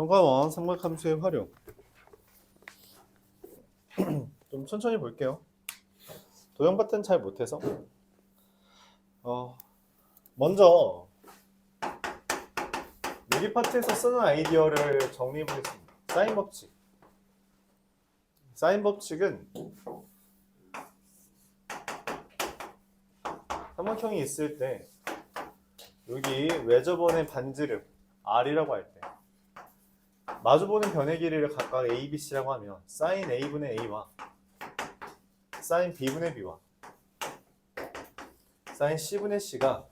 평가원 삼각함수의 활용 좀 천천히 볼게요. 도형 파트는 잘 못해서 먼저 유리 파트에서 쓰는 아이디어를 정리해 보겠습니다. 사인 법칙. 사인 법칙은 삼각형이 있을 때 여기 외접원의 반지름 R이라고 할 때 마주보는 변의 길이를 각각 A, B, C라고 하면 사인 A분의 A와 사인 B분의 B와 사인 C분의 C가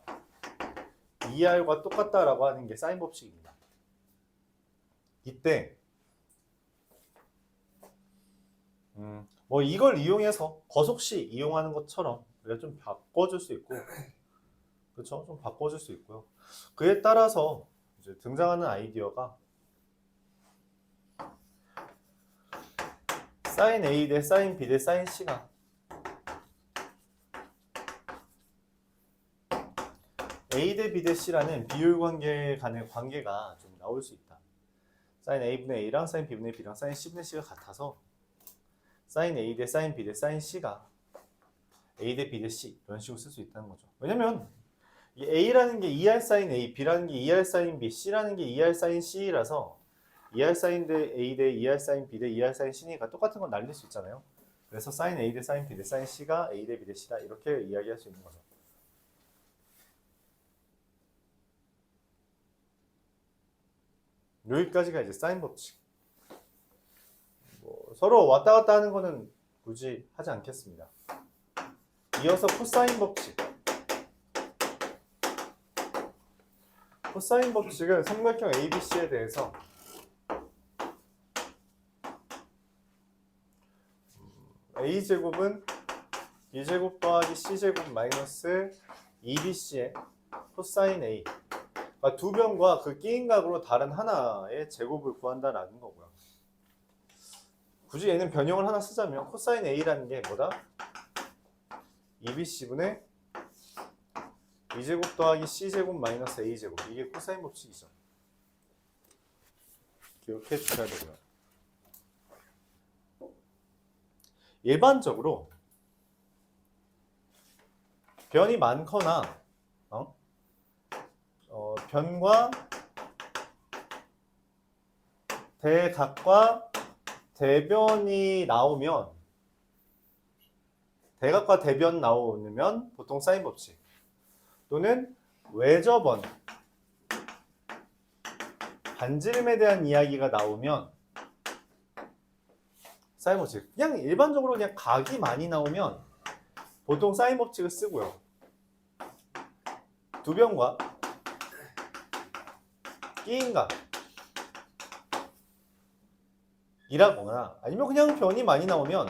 2R과 똑같다라고 하는 게 사인 법칙입니다. 이때 뭐 이걸 이용해서 거속시 이용하는 것처럼 우리가 좀 바꿔줄 수 있고, 그렇죠? 좀 바꿔줄 수 있고요. 그에 따라서 이제 등장하는 아이디어가 사인 A 대 사인 B 대 사인 C가 A 대 B 대 C라는 비율 관계 간의 관계가 좀 나올 수 있다. 사인 A분의 A랑 사인 B분의 B랑 사인 C분의 C가 같아서 사인 A 대 사인 B 대 사인 C가 A 대 B 대 C 이런 식으로 쓸 수 있다는 거죠. 왜냐면 이 A라는 게 2R 사인 A, B라는 게 2R 사인 B, C라는 게 2R 사인 C라서 2R 사인 대 A 대 2R 사인 B 대 2R 사인 C니까 똑같은 건 날릴 수 있잖아요. 그래서 사인 A 대 사인 B 대 사인 C가 A 대 B 대 C다 이렇게 이야기할 수 있는 거죠. 여기까지가 이제 사인 법칙. 서로 왔다 갔다 하는 거는 굳이 하지 않겠습니다. 이어서 코사인 법칙. 코사인 법칙은 삼각형 ABC에 대해서 A제곱은 B제곱 더하기 C제곱 마이너스 2BC의 코사인 A. 그러니까 두 변과 그 끼인 각으로 다른 하나의 제곱을 구한다라는 거고요. 굳이 얘는 변형을 하나 쓰자면 코사인 A라는 게 뭐다? 2BC분의 B제곱 더하기 C제곱 마이너스 A제곱. 이게 코사인 법칙이죠. 기억해 주셔야 되고요. 일반적으로 변이 많거나 변과 대각과 대변이 나오면 대각과 대변 나오면 보통 사인 법칙 또는 외접원 반지름에 대한 이야기가 나오면 사인 법칙. 그냥 일반적으로 그냥 각이 많이 나오면 보통 사인 법칙을 쓰고요. 두 변과 끼인 각 이라거나 아니면 그냥 변이 많이 나오면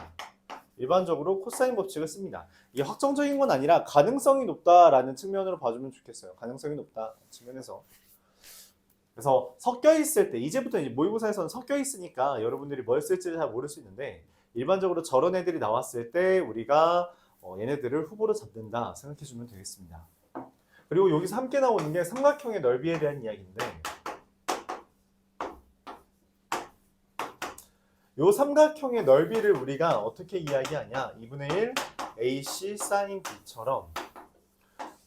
일반적으로 코사인 법칙을 씁니다. 이게 확정적인 건 아니라 가능성이 높다라는 측면으로 봐주면 좋겠어요. 가능성이 높다 측면에서. 그래서 섞여 있을 때 이제부터 이제 모의고사에서는 섞여 있으니까 여러분들이 뭘 쓸지 잘 모를 수 있는데 일반적으로 저런 애들이 나왔을 때 우리가 얘네들을 후보로 잡는다 생각해주면 되겠습니다. 그리고 여기서 함께 나오는 게 삼각형의 넓이에 대한 이야기인데 이 삼각형의 넓이를 우리가 어떻게 이야기하냐 2분의 1 AC sin B처럼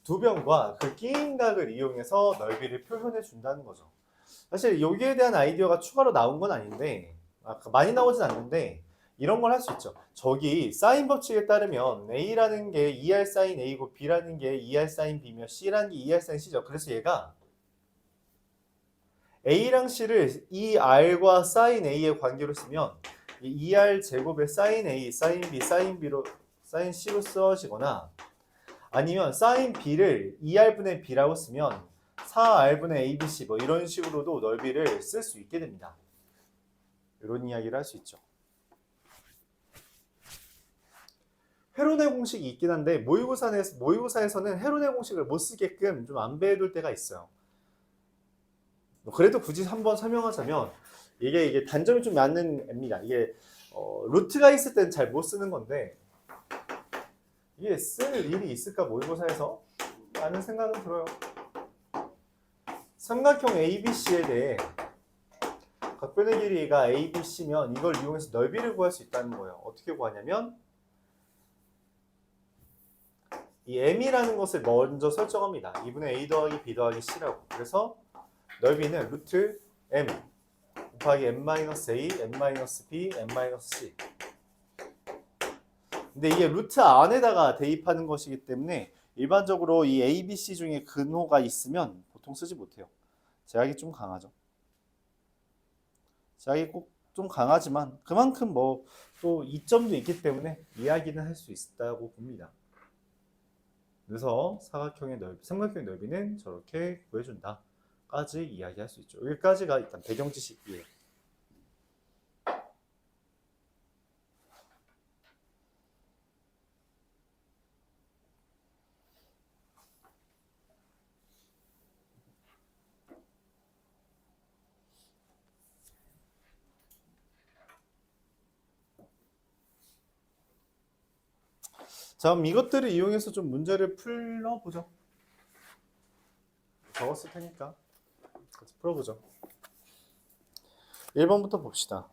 두 변과 그 끼인 각을 이용해서 넓이를 표현해 준다는 거죠. 사실 여기에 대한 아이디어가 추가로 나온 건 아닌데 많이 나오진 않는데 이런 걸 할 수 있죠. 저기 사인 법칙에 따르면 A라는 게 2R sin A고 B라는 게 2R sin B며 C라는 게 2R sin C죠. 그래서 얘가 A랑 C를 2R과 sin A의 관계로 쓰면 2R 제곱의 sin A, sin B, sin B로 sin C로 써지거나 아니면 sin B를 2R분의 B라고 쓰면 4R분의 ABC 뭐 이런 식으로도 넓이를 쓸 수 있게 됩니다. 이런 이야기를 할 수 있죠. 헤로네 공식이 있긴 한데 모의고사에서는 헤로네 공식을 못 쓰게끔 좀 안배해둘 때가 있어요. 그래도 굳이 한번 설명하자면 이게 단점이 좀 많은 애입니다. 이게 루트가 있을 때는 잘 못 쓰는 건데 이게 쓸 일이 있을까 모의고사에서? 라는 생각은 들어요. 삼각형 ABC에 대해 각변의 길이가 A, B, C면 이걸 이용해서 넓이를 구할 수 있다는 거예요. 어떻게 구하냐면 이 M이라는 것을 먼저 설정합니다. 2분의 A 더하기 B 더하기 C라고. 그래서 넓이는 루트 M 곱하기 M-A, M-B, M-C. 근데 이게 루트 안에다가 대입하는 것이기 때문에 일반적으로 이 A, B, C 중에 근호가 있으면 보통 쓰지 못해요. 제약이 좀 강하죠. 제약이 꼭 좀 강하지만 그만큼 뭐 또 이점도 있기 때문에 이야기는 할 수 있다고 봅니다. 그래서 사각형의 넓이, 삼각형의 넓이는 저렇게 구해준다 까지 이야기할 수 있죠. 여기까지가 일단 배경 지식이에요. 자, 그럼 이것들을 이용해서 좀 문제를 풀어보죠. 적었을 테니까 같이 풀어보죠. 1번부터 봅시다.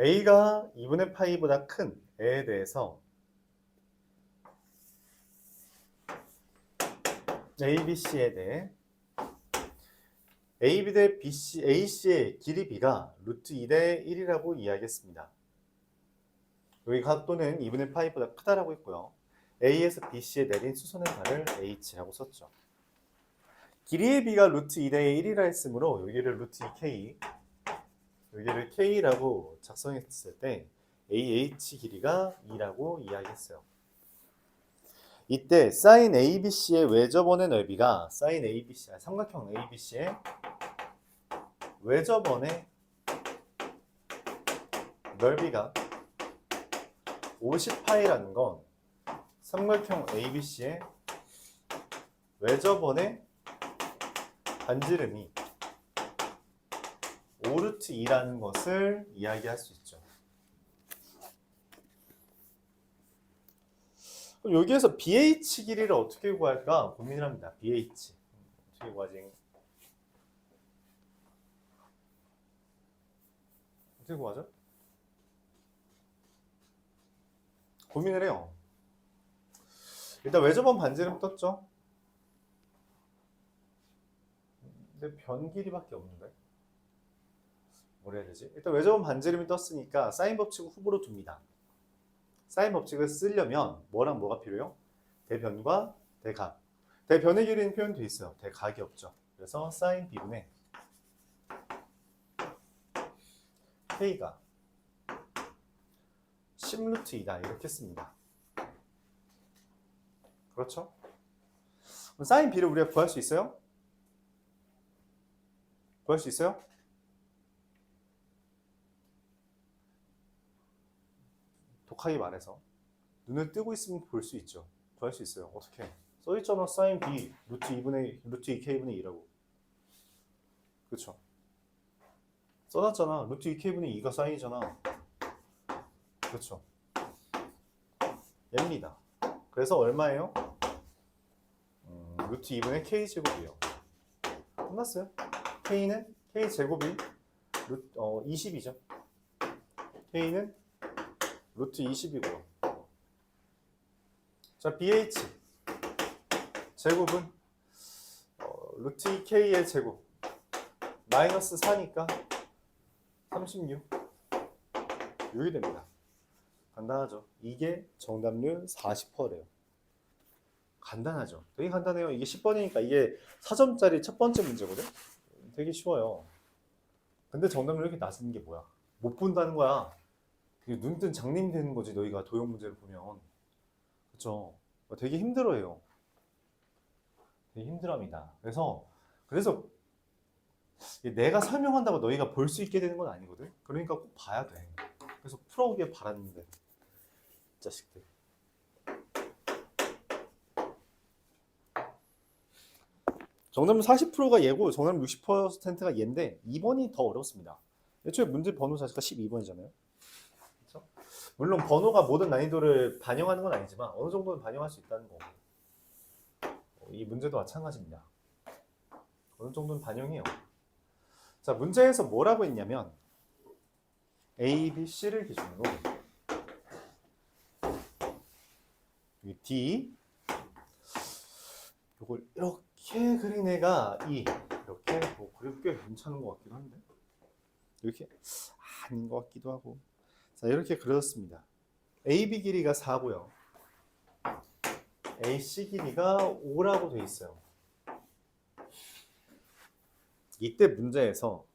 A가 2분의 파이보다 큰 애에 대해서 A, B, C에 대해 A, B 대 B, C, A, C의 길이 B가 루트 2 대 1이라고 이야기했습니다. 여기 각도는 2분의 파이보다 크다라고 했고요. A에서 B, C에 내린 수선의 발을 H라고 썼죠. 길이의 B가 루트 2 대 1이라 했으므로 여기를 루트 2K, 여기를 K라고 작성했을 때 AH 길이가 2라고 이야기했어요. 이때 sin ABC의 외접원의 넓이가 sin ABC, 삼각형 ABC의 외접원의 넓이가 50파이라는 건 삼각형 ABC의 외접원의 반지름이 5루트 2라는 것을 이야기할 수 있죠. 그럼 여기에서 BH 길이를 어떻게 구할까 고민을 합니다. BH 어떻게 구하지? 어떻게 구하죠? 고민을 해요. 일단 외접원 반지름 떴죠? 근데 변 길이밖에 없는데 뭘 해야 되지? 일단 외접원 반지름이 떴으니까 사인 법칙을 후보로 둡니다. 사인 법칙을 쓰려면 뭐랑 뭐가 필요해요? 대변과 대각. 대변의 길이는 표현되어 있어요. 대각이 없죠. 그래서 사인 B분의 K가 10루트 2다 이렇게 씁니다. 그렇죠? 그럼 사인 B를 우리가 구할 수 있어요? 구할 수 있어요? 독하게 말해서 눈을 뜨고 있으면 볼 수 있죠. 구할 수 있어요. 어떻게? 써있잖아. 사인 B 루트 2분의 루트 2K분의 2라고. 그렇죠? 써놨잖아. 루트 2K분의 2가 사인이잖아. 그렇죠? 얘입니다. 그래서 얼마예요? 루트 2분의 K제곱이에요. 끝났어요. K는 K제곱이 20이죠. K는 루트 20이고요. 자, BH 제곱은 루트 2K의 제곱 마이너스 4니까 36 이렇게 됩니다. 간단하죠. 이게 정답률 40%래요. 간단하죠. 되게 간단해요. 이게 10번이니까 이게 4점짜리 첫 번째 문제거든. 되게 쉬워요. 근데 정답률이 이렇게 낮은 게 뭐야? 못 본다는 거야. 그게 눈뜬 장님이 되는 거지. 너희가 도형 문제를 보면. 그쵸? 되게 힘들어해요. 되게 힘들어합니다. 그래서 내가 설명한다고 너희가 볼 수 있게 되는 건 아니거든. 그러니까 꼭 봐야 돼. 그래서 풀어오길 바랐는데 자식들. 정답은 40%가 얘고 정답은 60%가 얘인데 2번이 더 어렵습니다. 애초에 문제 번호 자체가 12번이잖아요. 그렇죠? 물론 번호가 모든 난이도를 반영하는 건 아니지만 어느 정도는 반영할 수 있다는 거고 이 문제도 마찬가지입니다. 어느 정도는 반영해요. 자, 문제에서 뭐라고 했냐면 A, B, C를 기준으로 여기 D 이걸 이렇게 그린 애가 E 이렇게 그리고 꽤 괜찮은 것 같기도 한데 이렇게 아닌 것 같기도 하고 자 이렇게 그렸습니다. AB 길이가 4고요. AC 길이가 5라고 돼 있어요. 이때 문제에서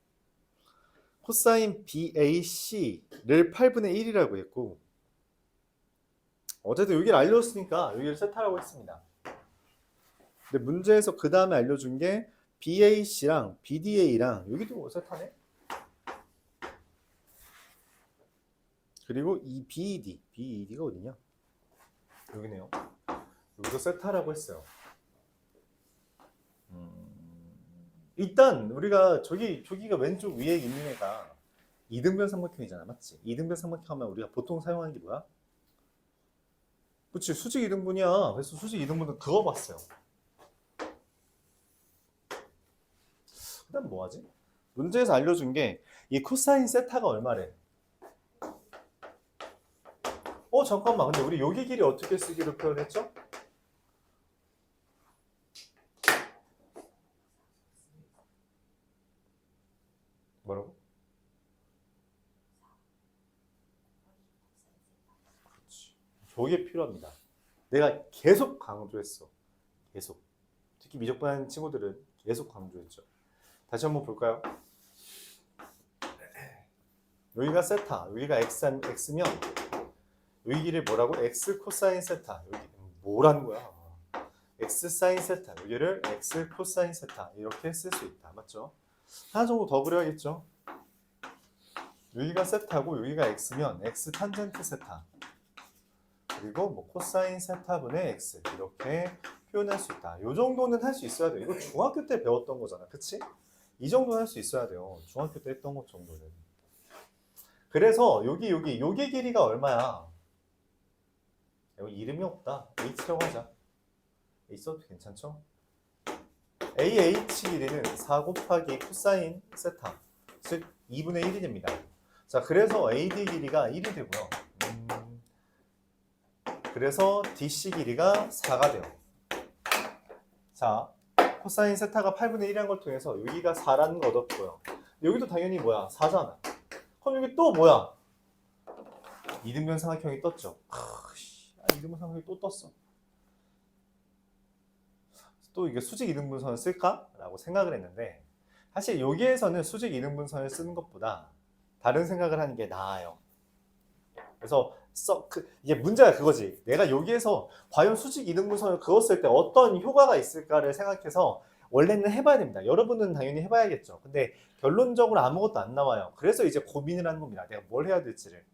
코사인 BAC를 8분의 1이라고 했고 어쨌든 여기를 알려줬으니까 여기를 세타라고 했습니다. 근데 문제에서 그 다음에 알려준 게 BAC랑 BDA랑 여기도 세타네. 그리고 이 BED가 어디냐? 여기네요. 여기도 세타라고 했어요. 일단 우리가 저기가 왼쪽 위에 있는 애가 이등변 삼각형이잖아, 맞지? 이등변 삼각형 하면 우리가 보통 사용하는 게 뭐야? 그치, 수직 이등분이야. 그래서 수직 이등분은 그거 봤어요. 그다음 뭐하지? 문제에서 알려준 게 이 코사인 세타가 얼마래? 잠깐만. 근데 우리 여기 길이 어떻게 쓰기로 표현했죠? 뭐라고? 그렇지. 저게 필요합니다. 내가 계속 강조했어. 계속. 특히 미적분하는 친구들은 계속 강조했죠. 다시 한번 볼까요? 여기가 세타, 여기가 x면 여기 길이 뭐라고? x 코사인 세타. 여기 뭐라는 거야? x 사인 세타. 여기를 x 코사인 세타 이렇게 쓸 수 있다. 맞죠? 하나 정도 더 그려야겠죠? 여기가 세타고 여기가 x면 x 탄젠트 세타. 그리고 뭐 코사인 세타분의 x 이렇게 표현할 수 있다. 이 정도는 할 수 있어야 돼요. 이거 중학교 때 배웠던 거잖아. 그치? 이 정도는 할 수 있어야 돼요. 중학교 때 했던 것 정도는. 그래서 여기 길이가 얼마야? 여기 이름이 없다. h라고 하자. 있어도 괜찮죠? AH 길이는 4 곱하기 코사인 세타, 즉 2분의 1이 됩니다. 자, 그래서 AD 길이가 1이 되고요. 그래서 DC 길이가 4가 돼요. 자, 코사인 세타가 8분의 1이라는 걸 통해서 여기가 4라는 거 얻었고요. 여기도 당연히 뭐야? 4잖아. 그럼 여기 또 뭐야? 이등변 삼각형이 떴죠. 이등변 삼각형이 또 떴어. 또 이게 수직 이등분선을 쓸까? 라고 생각을 했는데 사실 여기에서는 수직 이등분선을 쓰는 것보다 다른 생각을 하는 게 나아요. 그래서 이게 문제가 그거지. 내가 여기에서 과연 수직 이등분선을 그었을 때 어떤 효과가 있을까를 생각해서 원래는 해봐야 됩니다. 여러분은 당연히 해봐야겠죠. 근데 결론적으로 아무것도 안 나와요. 그래서 이제 고민을 하는 겁니다. 내가 뭘 해야 될지를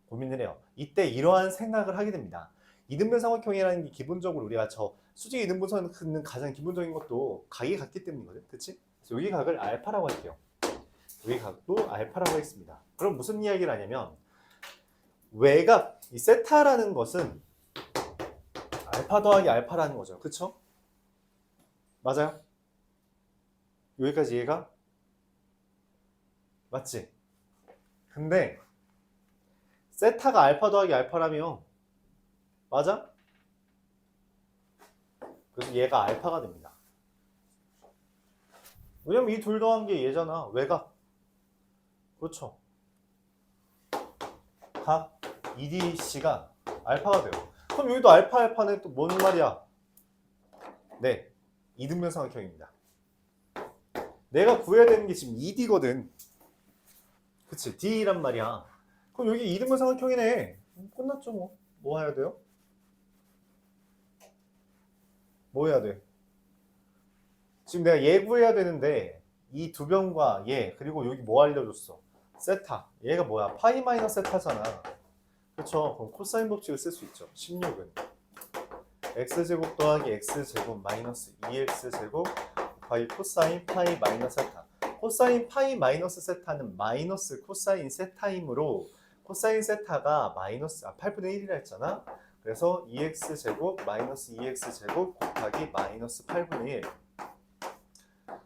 고민을 해요. 이때 이러한 생각을 하게 됩니다. 이등변 삼각형이라는 게 기본적으로 우리가 저 수직 이등분선을 긋는 가장 기본적인 것도 각이 같기 때문이거든. 그치? 그래서 여기 각을 알파라고 할게요. 여기 각도 알파라고 하겠습니다. 그럼 무슨 이야기를 하냐면 외곽, 이 세타라는 것은 알파 더하기 알파라는 거죠. 그쵸? 맞아요? 여기까지 이해가? 맞지? 근데 세타가 알파 더하기 알파라면 맞아? 그래서 얘가 알파가 됩니다. 왜냐면 이 둘 더한 게 얘잖아. 외곽. 그렇죠. 각 EDC가 알파가 돼요. 그럼 여기도 알파는 또 뭔 말이야? 네, 이등변 삼각형입니다. 내가 구해야 되는 게 지금 ED거든. 그치? D란 말이야. 그럼 여기 이등변 삼각형이네. 끝났죠 뭐. 뭐 해야 돼요? 뭐 해야 돼? 지금 내가 얘 구해야 되는데 이 두 변과 얘 그리고 여기 뭐 알려줬어? 세타. 얘가 뭐야? 파이 마이너스 세타잖아. 그쵸? 그럼 코사인 법칙을 쓸 수 있죠. 16은 x제곱 더하기 x제곱 마이너스 2x제곱 곱하기 코사인 파이 마이너스 세타. 코사인 파이 마이너스 세타는 마이너스 코사인 세타이므로 코사인 세타가 마이너스 8분의 1이라 했잖아. 그래서 2x제곱 마이너스 2x제곱 곱하기 마이너스 8분의 1.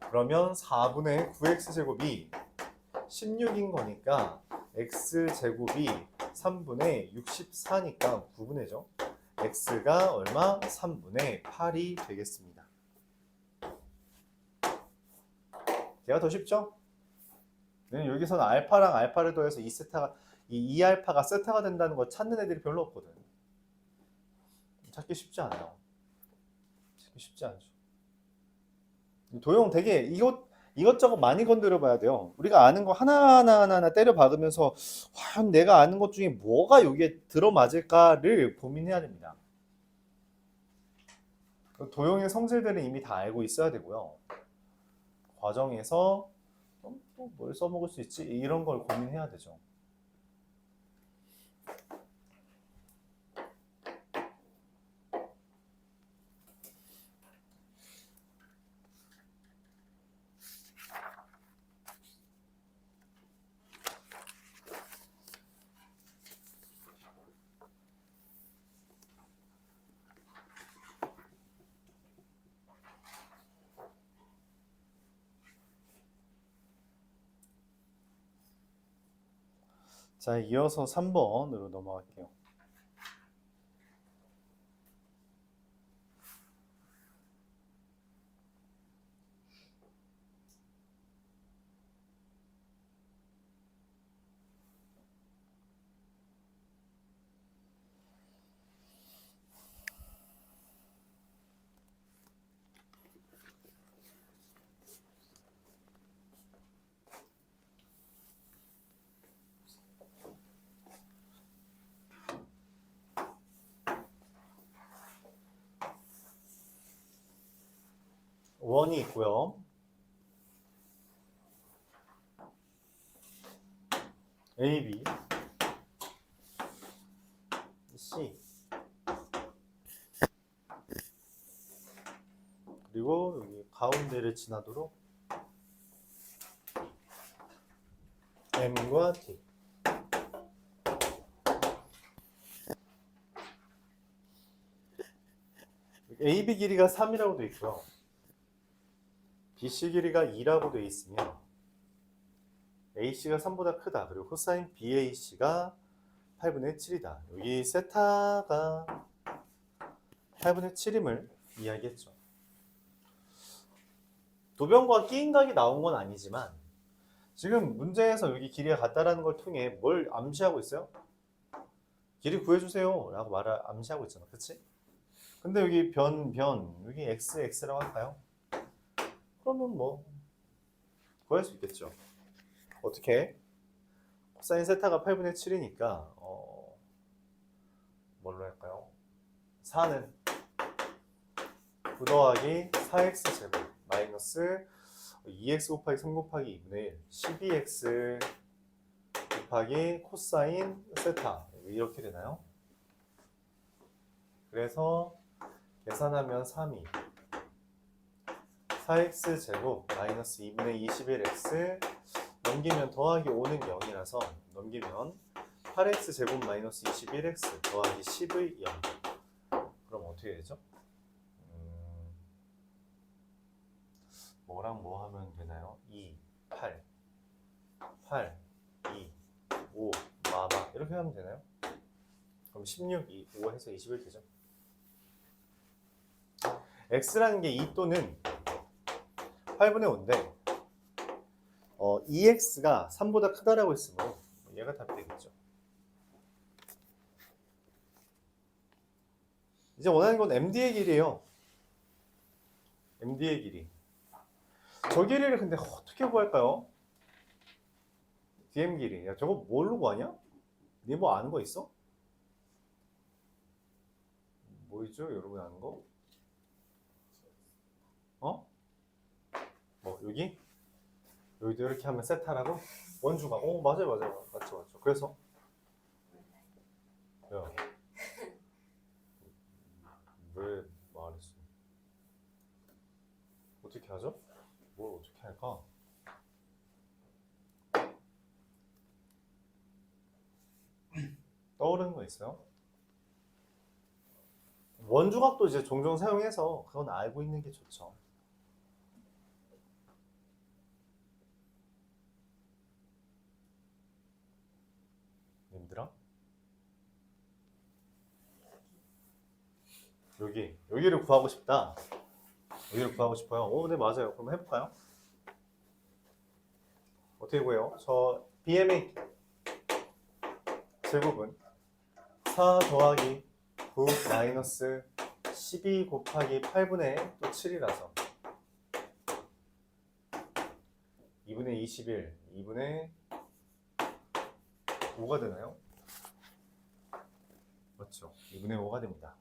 그러면 4분의 9x제곱이 16인 거니까 x제곱이 3분의 64니까 9분의죠. x가 얼마? 3분의 8이 되겠습니다. 얘가 더 쉽죠? 여기서는 알파랑 알파를 더해서 이 알파가 세타가 된다는 걸 찾는 애들이 별로 없거든. 찾기 쉽지 않아요. 찾기 쉽지 않죠. 도형 되게 이것저것 많이 건드려 봐야 돼요. 우리가 아는 거 하나하나 때려 박으면서 과연 내가 아는 것 중에 뭐가 여기에 들어맞을까를 고민해야 됩니다. 도형의 성질들은 이미 다 알고 있어야 되고요. 과정에서 또 뭘 써먹을 수 있지? 이런 걸 고민해야 되죠. 자, 이어서 3번으로 넘어갈게요. 원이 있고요. A, B, C 그리고 여기 가운데를 지나도록 M과 T. AB 길이가 3이라고 되어 있고요. BC 길이가 2라고 되어 있으면 AC가 3보다 크다. 그리고 코사인 BAC가 8분의 7이다. 여기 세타가 8분의 7임을 이야기했죠. 도변과 끼인각이 나온 건 아니지만 지금 문제에서 여기 길이가 같다라는 걸 통해 뭘 암시하고 있어요? 길이 구해주세요 라고 말을 암시하고 있잖아. 그치? 근데 여기 여기 x라고 할까요? 그러면 뭐 구할 수 있겠죠. 어떻게? 코사인 세타가 8분의 7이니까 뭘로 할까요? 4는 9 더하기 4x제곱 마이너스 2x 곱하기 3 곱하기 2분의 1 12x 곱하기 코사인 세타 이렇게 되나요? 그래서 계산하면 3이 4x제곱 마이너스 2분의 21x 넘기면 더하기 5는 0이라서 넘기면 8x제곱 마이너스 21x 더하기 10의 0. 그럼 어떻게 되죠? 뭐랑 뭐 하면 되나요? 2, 8, 2, 5, 마마 이렇게 하면 되나요? 그럼 16, 5 해서 21 되죠? x라는 게 2 또는 8분의 5인데 2x가 3보다 크다라고 했으므로 얘가 답이 되겠죠. 이제 원하는 건 MD의 길이에요. MD의 길이. 저 길이를 근데 어떻게 구할까요? DM 길이. 야, 저거 뭘로 구하냐? 니 뭐 아는 거 있어? 뭐있죠? 여러분 아는 거? 뭐 여기? 여기도 이렇게 하면 세타라고? 원주가. 맞아요. 맞죠. 그래서 야, 왜 말했어? 어떻게 하죠? 뭘 어떻게 할까? 떠오르는 거 있어요? 원주각도 이제 종종 사용해서 그건 알고 있는 게 좋죠. 님들아? 여기를 구하고 싶다. 여기를 구하고 싶어요. 네, 맞아요. 그럼 해볼까요? 어떻게 구해요? 저 BM의 제곱은 4 더하기 9 마이너스 12 곱하기 8분의 또 7이라서 2분의 21, 2분의 5가 되나요? 맞죠? 2분의 5가 됩니다.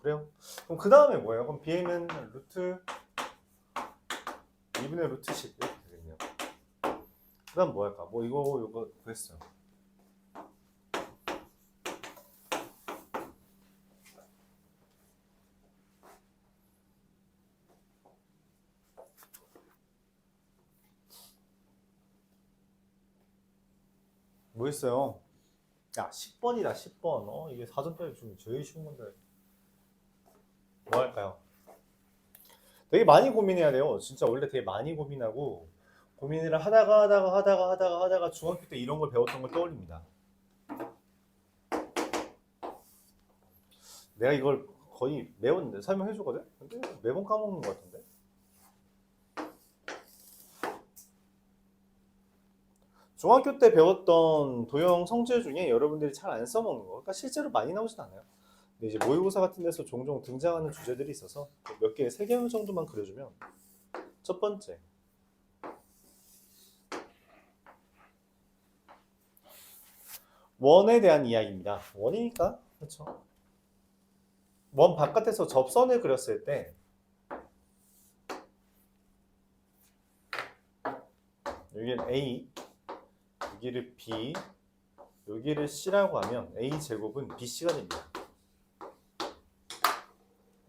그래요? 그럼 그 다음에 뭐예요? 그럼 BM은 루트 2분의 루트 10 이렇게 되겠네요. 그 다음 뭐 할까? 이거 구했어요. 뭐 있어요? 야, 10번이다, 10번. 이게 사전편에 주면 제일 쉬운 건데. 뭐 할까요? 되게 많이 고민해야 돼요. 진짜 원래 되게 많이 고민하고, 고민을 하다가 중학교 때 이런 걸 배웠던 걸 떠올립니다. 내가 이걸 거의 매번 설명해 주거든? 근데 매번 까먹는 것 같은데? 중학교 때 배웠던 도형 성질 중에 여러분들이 잘 안 써먹는 거. 그러니까 실제로 많이 나오진 않아요. 근데 이제 모의고사 같은 데서 종종 등장하는 주제들이 있어서 몇 개, 3개 정도만 그려주면. 첫 번째. 원에 대한 이야기입니다. 원이니까. 그렇죠. 원 바깥에서 접선을 그렸을 때 여기는 A, 여기를 B, 여기를 C라고 하면 A 제곱은 BC가 됩니다.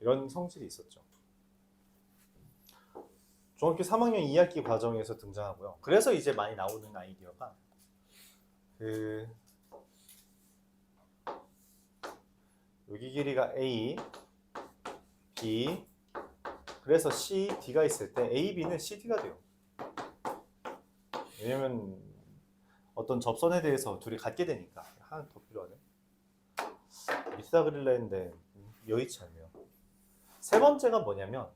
이런 성질이 있었죠. 중학교 3학년 2학기 과정에서 등장하고요. 그래서 이제 많이 나오는 아이디어가 여기 길이가 A, B, 그래서 C, D가 있을 때 A, B는 CD가 돼요. 왜냐면 어떤 접선에 대해서 둘이 같게 되니까. 하나 더 필요하네. 밑에다 그릴라 했는데 여의치 않네요. 세 번째가 뭐냐면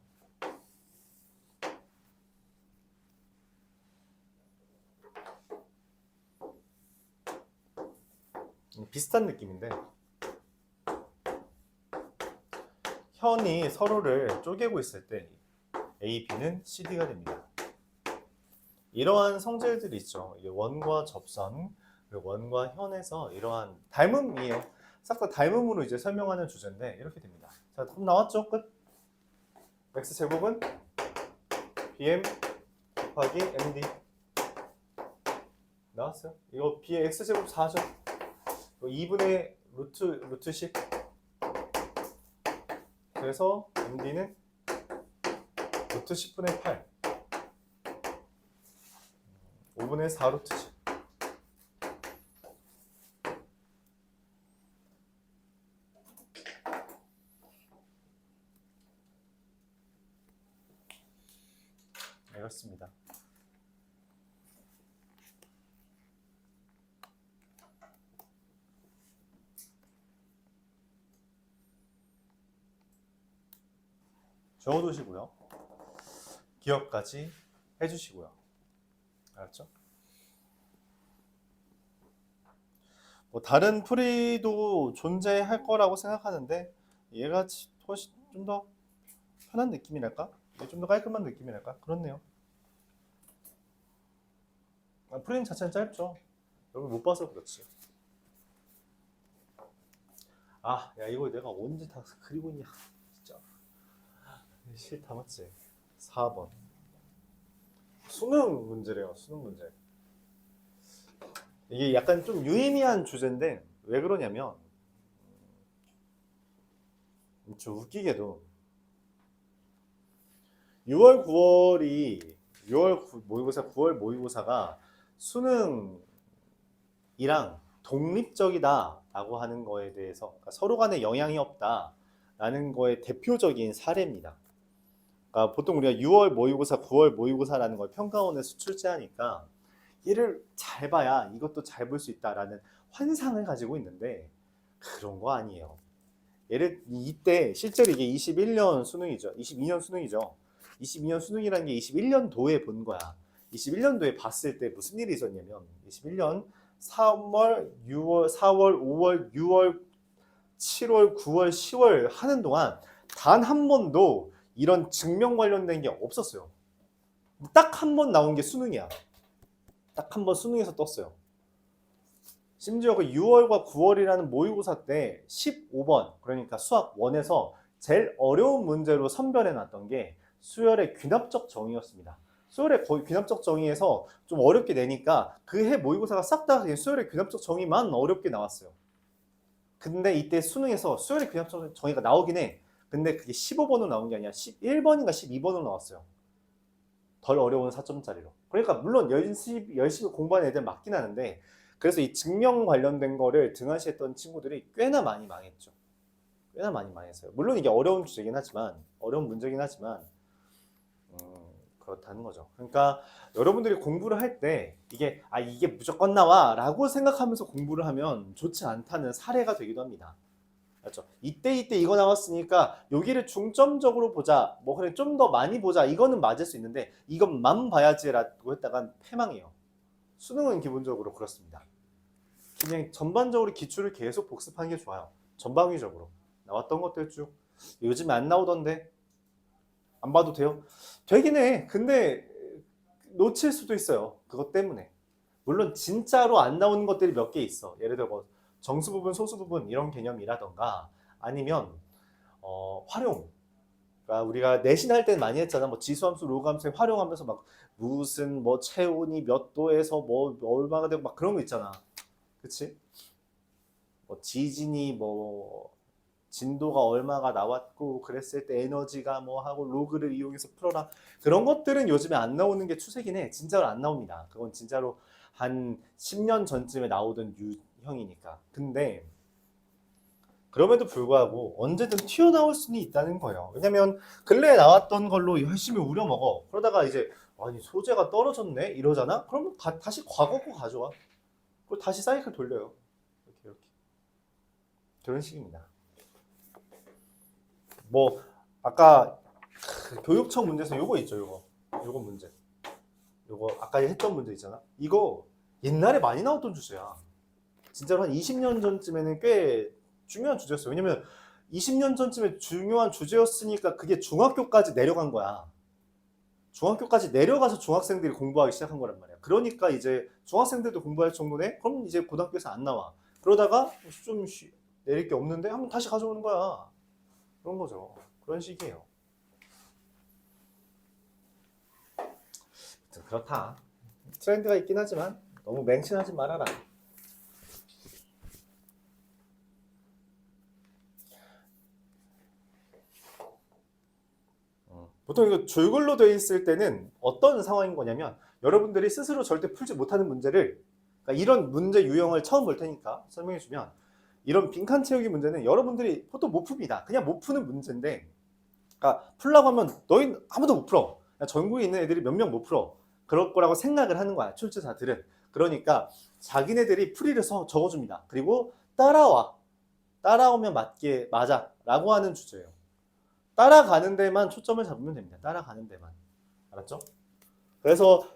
비슷한 느낌인데 현이 서로를 쪼개고 있을 때 A, B는 CD가 됩니다. 이러한 성질들이 있죠. 원과 접선, 원과 현에서 이러한 닮음이에요. 싹 다 닮음으로 이제 설명하는 주제인데 이렇게 됩니다. 자, 그럼 나왔죠? 끝. x 제곱은 bm 곱하기 md 나왔어요. 이거 b의 x 제곱 4죠. 2분의 루트 10. 그래서 md는 루트 10분의 8. 5분의 4 루트 10. 이렇습니다. 적어두시고요. 기억까지 해주시고요. 알았죠? 뭐 다른 풀이도 존재할 거라고 생각하는데 얘가 훨씬 좀 더 편한 느낌이랄까? 좀 더 깔끔한 느낌이랄까? 그렇네요. 풀이는 자체는 짧죠. 여러분 못 봐서 그렇지. 야 이거 내가 언제 다 그리고 있냐 진짜 싫다 맞지? 4번 수능 문제래요. 수능 문제. 이게 약간 좀 유의미한 주제인데 왜 그러냐면 좀 웃기게도 6월 9월이 모의고사 9월 모의고사가 수능이랑 독립적이다라고 하는 거에 대해서 그러니까 서로 간에 영향이 없다라는 거의 대표적인 사례입니다. 그러니까 보통 우리가 6월 모의고사, 9월 모의고사라는 걸 평가원에서 출제하니까 얘를 잘 봐야 이것도 잘 볼 수 있다라는 환상을 가지고 있는데 그런 거 아니에요. 얘를 이때 실제로 이게 21년 수능이죠. 22년 수능이죠. 22년 수능이라는 게 21년도에 본 거야. 21년도에 봤을 때 무슨 일이 있었냐면 21년 3월, 6월, 4월, 5월, 6월, 7월, 9월, 10월 하는 동안 단 한 번도 이런 증명 관련된 게 없었어요. 딱 한 번 나온 게 수능이야. 딱 한 번 수능에서 떴어요. 심지어 그 6월과 9월이라는 모의고사 때 15번, 그러니까 수학 1에서 제일 어려운 문제로 선별해 놨던 게 수열의 귀납적 정의였습니다. 수열의 거의 귀납적 정의에서 좀 어렵게 내니까 그 해 모의고사가 싹 다 수열의 귀납적 정의만 어렵게 나왔어요. 근데 이때 수능에서 수열의 귀납적 정의가 나오긴 해. 근데 그게 15번으로 나온 게 아니라 11번인가 12번으로 나왔어요. 덜 어려운 4점짜리로. 그러니까 물론 열심히 공부하는 애들 맞긴 하는데 그래서 이 증명 관련된 거를 등한시했던 친구들이 꽤나 많이 망했죠. 꽤나 많이 망했어요. 물론 이게 어려운 주제긴 하지만 어려운 문제긴 하지만 그렇다는 거죠. 그러니까 여러분들이 공부를 할 때 이게 무조건 나와 라고 생각하면서 공부를 하면 좋지 않다는 사례가 되기도 합니다. 맞죠? 이때 이거 나왔으니까 여기를 중점적으로 보자. 뭐 그래 좀 더 많이 보자. 이거는 맞을 수 있는데 이것만 봐야지라고 했다간 패망이에요. 수능은 기본적으로 그렇습니다. 그냥 전반적으로 기출을 계속 복습하는 게 좋아요. 전방위적으로 나왔던 것들 쭉 요즘에 안 나오던데 안 봐도 돼요? 되긴 해. 근데 놓칠 수도 있어요. 그것 때문에. 물론 진짜로 안 나오는 것들이 몇 개 있어. 예를 들어 뭐 정수 부분, 소수 부분 이런 개념이라던가 아니면 활용. 그러니까 우리가 내신할 때 많이 했잖아. 뭐 지수함수, 로그함수 활용하면서 막 무슨 뭐 체온이 몇 도에서 뭐 얼마가 되고 막 그런 거 있잖아. 그치? 뭐 지진이 뭐 진도가 얼마가 나왔고 그랬을 때 에너지가 뭐 하고 로그를 이용해서 풀어라. 그런 것들은 요즘에 안 나오는 게 추세긴 해. 진짜로 안 나옵니다. 그건 진짜로 한 10년 전쯤에 나오던 유형이니까. 근데 그럼에도 불구하고 언제든 튀어나올 수는 있다는 거예요. 왜냐면 근래에 나왔던 걸로 열심히 우려먹어. 그러다가 이제 아니 소재가 떨어졌네 이러잖아? 그러면 다시 과거 거 가져와. 그리고 다시 사이클 돌려요. 이렇게 그런 식입니다. 뭐 아까 교육청 문제에서 요거 있죠. 요거 문제. 요거 아까 했던 문제 있잖아. 이거 옛날에 많이 나왔던 주제야. 진짜로 한 20년 전쯤에는 꽤 중요한 주제였어요. 왜냐면 20년 전쯤에 중요한 주제였으니까 그게 중학교까지 내려간 거야. 중학교까지 내려가서 중학생들이 공부하기 시작한 거란 말이야. 그러니까 이제 중학생들도 공부할 정도네? 그럼 이제 고등학교에서 안 나와. 그러다가 좀 내릴 게 없는데 한번 다시 가져오는 거야. 그런 거죠. 그런 식이에요. 그렇다. 트렌드가 있긴 하지만 너무 맹신하지 말아라. 보통 이거 줄글로 되어 있을 때는 어떤 상황인 거냐면 여러분들이 스스로 절대 풀지 못하는 문제를 그러니까 이런 문제 유형을 처음 볼 테니까 설명해 주면 이런 빈칸 채우기 문제는 여러분들이 보통 못 풉니다. 그냥 못 푸는 문제인데 그러니까 풀라고 하면 너희 아무도 못 풀어. 전국에 있는 애들이 몇 명 못 풀어. 그럴 거라고 생각을 하는 거야. 출제자들은. 그러니까 자기네들이 풀이를 적어줍니다. 그리고 따라와. 따라오면 맞아. 라고 하는 주제예요. 따라가는 데만 초점을 잡으면 됩니다. 따라가는 데만. 알았죠? 그래서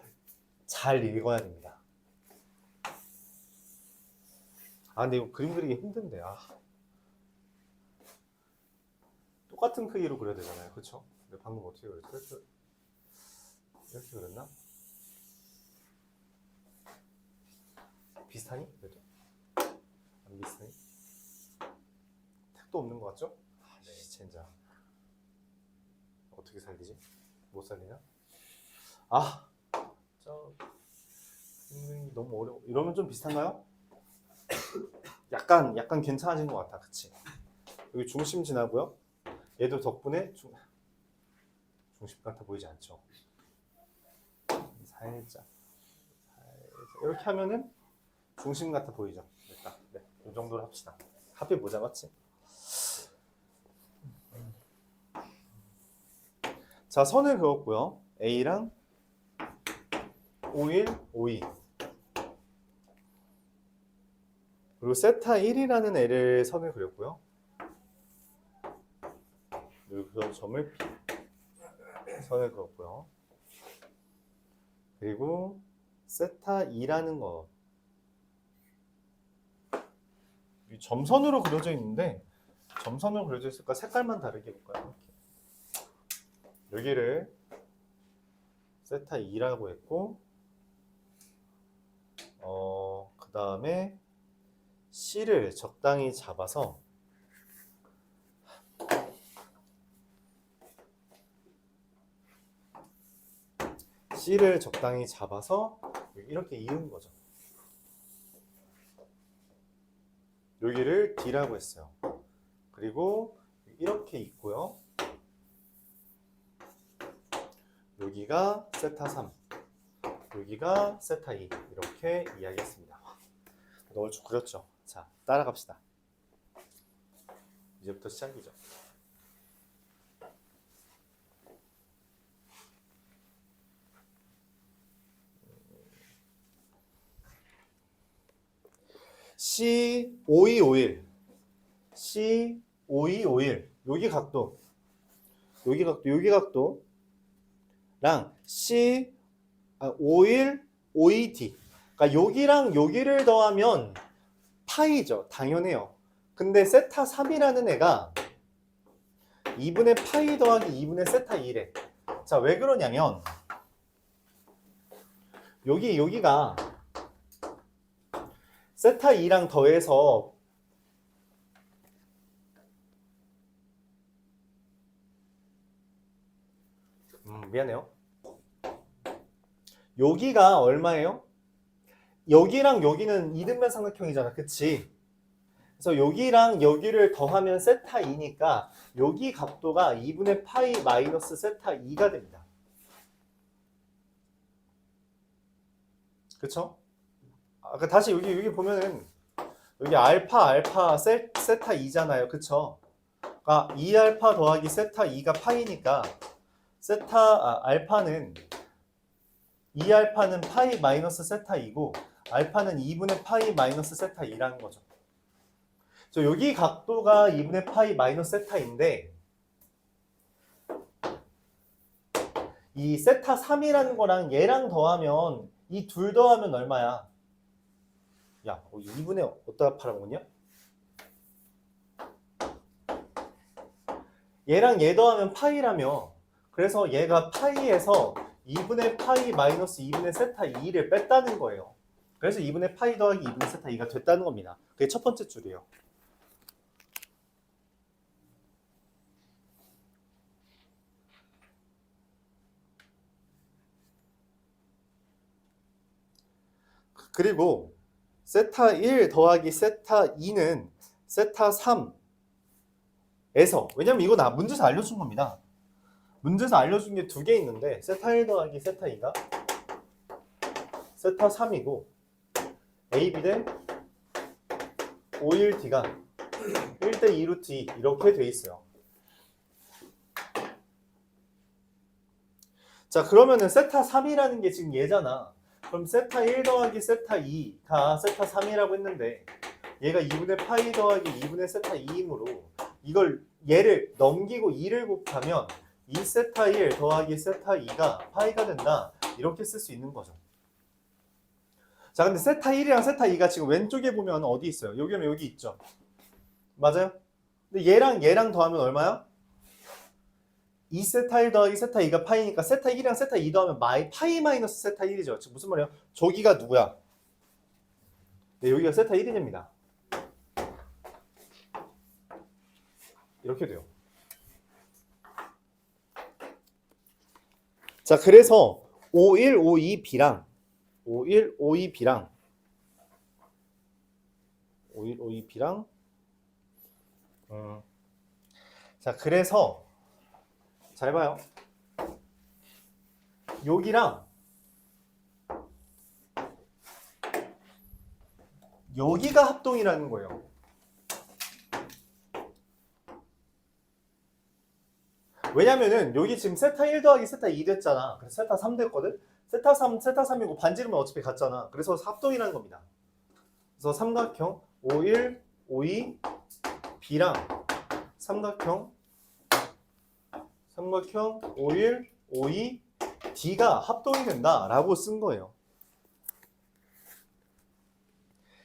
잘 읽어야 됩니다. 근데 이거 그림 그리기 힘든데. 똑같은 크기로 그려야 되잖아요. 그쵸? 근데 방금 어떻게 그렸죠? 이렇게 그렸나? 비슷하니? 그래도? 안 비슷하니? 택도 없는 것 같죠? 네, 젠장. 어떻게 살리지? 못 살리나? 저 너무 어려워. 이러면 좀 비슷한가요? 약간 괜찮아진 것 같아. 그치? 여기 중심 지나고요. 얘도 덕분에 중심 같아 보이지 않죠? 살짝 이렇게 하면은 중심 같아 보이죠? 됐다. 네, 이 정도로 합시다. 합의 보자, 맞지? 자, 선을 그었고요. A랑 5, 1, 5, 2. 그리고 세타 1이라는 애를 선을 그렸고요. 그리고 그 점을 P 선을 그었고요. 그리고 세타 2라는 거 점선으로 그려져 있는데 점선으로 그려져 있을까? 색깔만 다르게 해볼까요? 여기를 세타 2라고 했고 그 다음에 C를 적당히 잡아서 이렇게 이은 거죠. 여기를 D라고 했어요. 그리고 이렇게 있고요. 여기가 세타 3, 여기가 세타 2 이렇게 이야기했습니다. 너무 쭉 그렸죠? 자, 따라갑시다. 이제부터 시작이죠. C5251 C5251 여기 각도 랑 C5152D 그러니까 여기랑 여기를 더하면 파이죠. 당연해요. 근데 세타 3이라는 애가 2분의 파이 더하기 2분의 세타 2래. 자, 왜 그러냐면 여기가 세타 2랑 더해서 미안해요. 여기가 얼마예요? 여기랑 여기는 이등변 삼각형이잖아. 그치? 그래서 여기랑 여기를 더하면 세타 2니까 여기 각도가 2분의 파이 마이너스 세타 2가 됩니다. 그쵸? 아까 다시 여기 보면은 여기 알파 세타 2잖아요. 그쵸? 그러니까 2알파 더하기 세타 2가 파이니까 알파는 2알파는 파이 마이너스 세타 2고 알파는 2분의 파이 마이너스 세타 2라는 거죠. 여기 각도가 2분의 파이 마이너스 세타인데 이 세타 3이라는 거랑 얘랑 더하면 이 둘 더하면 얼마야? 야, 2분의 어디다 팔아먹냐? 얘랑 얘 더하면 파이라며. 그래서 얘가 파이에서 2분의 파이 마이너스 2분의 세타 2를 뺐다는 거예요. 그래서 2분의 파이 더하기 2분의 세타 2가 됐다는 겁니다. 그게 첫 번째 줄이에요. 그리고 세타 1 더하기 세타 2는 세타 3에서 왜냐면 이거 문제에서 알려준 겁니다. 문제에서 알려준 게 두 개 있는데 세타 1 더하기 세타 2가 세타 3이고 AB 대 51D가 1대 2루트 2 이렇게 돼 있어요. 자, 그러면은 세타 3이라는 게 지금 얘잖아. 그럼 세타 1 더하기 세타 2가 세타 3이라고 했는데 얘가 2분의 파이 더하기 2분의 세타 2이므로 이걸 얘를 넘기고 2를 곱하면 2세타 1 더하기 세타 2가 파이가 된다. 이렇게 쓸 수 있는 거죠. 자, 근데 세타 1이랑 세타 2가 지금 왼쪽에 보면 어디 있어요? 여기면 여기 있죠. 맞아요? 근데 얘랑 더하면 얼마야? 2세타 1 더하기 세타 2가 파이니까 세타 1이랑 세타 2 더하면 파이 마이너스 세타 1이죠. 지금 무슨 말이에요? 저기가 누구야? 네, 여기가 세타 1이 됩니다. 이렇게 돼요. 자, 그래서 5152B랑 51, 52B랑 51, 52B랑 자, 그래서 잘 봐요. 여기랑 여기가 합동이라는 거예요. 왜냐면은 여기 지금 세타 1 더하기 세타 2 됐잖아. 그래서 세타 3 됐거든. 세타 3, 세타 3이고 반지름은 어차피 같잖아. 그래서 합동이라는 겁니다. 그래서 삼각형 51, 52, B랑 삼각형 51, 52, D가 합동이 된다라고 쓴 거예요.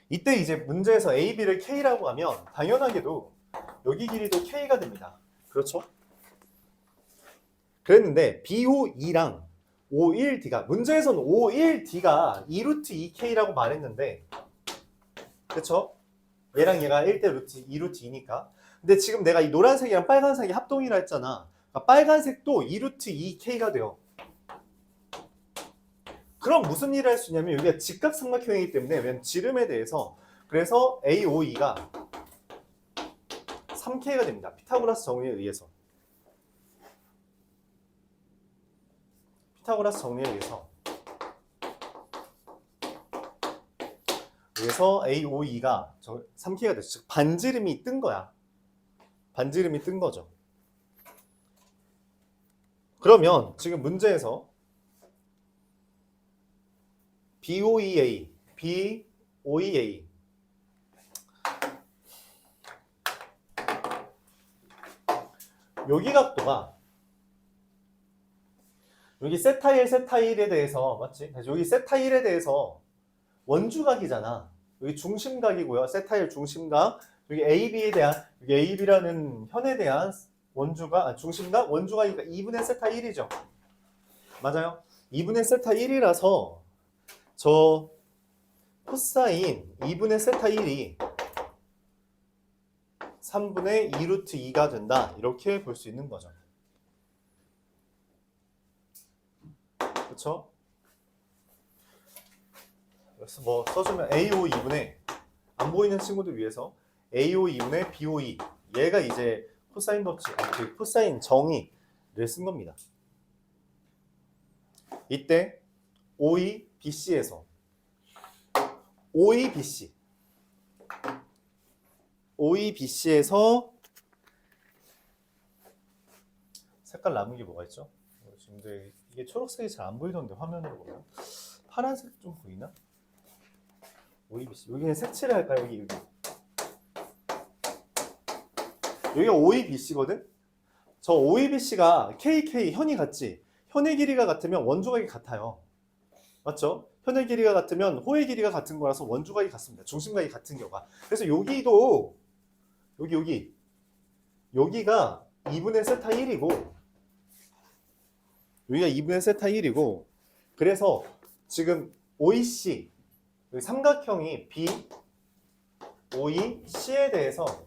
이때 이제 문제에서 A, B를 K라고 하면 당연하게도 여기 길이도 K가 됩니다. 그렇죠? 그랬는데 B52랑 51D가 문제에서는 51D가 2루트 2K라고 말했는데 그렇죠? 얘랑 얘가 1대 루트 2루트 2니까 근데 지금 내가 이 노란색이랑 빨간색이 합동이라 했잖아. 그러니까 빨간색도 2루트 2K가 돼요. 그럼 무슨 일을 할 수 있냐면 여기가 직각삼각형이기 때문에 왜냐면 지름에 대해서 그래서 AOE가 3K가 됩니다. 피타고라스 정리에 의해서. 피타고라스 정리에 의해서 그래서 AOE가 3K가 됐죠. 즉 반지름이 뜬 거야. 반지름이 뜬 거죠. 그러면 지금 문제에서 BOEA, BOEA 여기 각도가 여기 세타 1, 세타 1에 대해서 맞지? 여기 세타 1에 대해서 원주각이잖아. 여기 중심각이고요. 세타 1 중심각. 여기 AB에 대한 여기 AB라는 현에 대한 원주각, 중심각, 원주각이니까 2분의 세타 1이죠. 맞아요? 2분의 세타 1이라서 저 코사인 2분의 세타 1이 3분의 2루트 2가 된다. 이렇게 볼 수 있는 거죠. 그렇죠? 그래서 뭐 써주면 AO 2분의 안 보이는 친구들 위해서 AO 2분의 BOE 얘가 이제 코사인 법칙, 그 코사인 정의를 쓴 겁니다. 이때 OE BC에서 OE BC에서 색깔 남은 게 뭐가 있죠? 지금 이게 초록색이 잘 안 보이던데 화면으로 보면 파란색 좀 보이나? OE BC 여기는 색칠을 할까요? 여기가 OE BC거든? 저 OE BC가 KK 현이 같지? 현의 길이가 같으면 원주각이 같아요. 맞죠? 현의 길이가 같으면 호의 길이가 같은 거라서 원주각이 같습니다. 중심각이 같은 경우가. 그래서 여기도 여기가 2분의 세타 1이고 여기가 2분의 세타 1이고 그래서 지금 OEC 여기 삼각형이 B, OEC에 대해서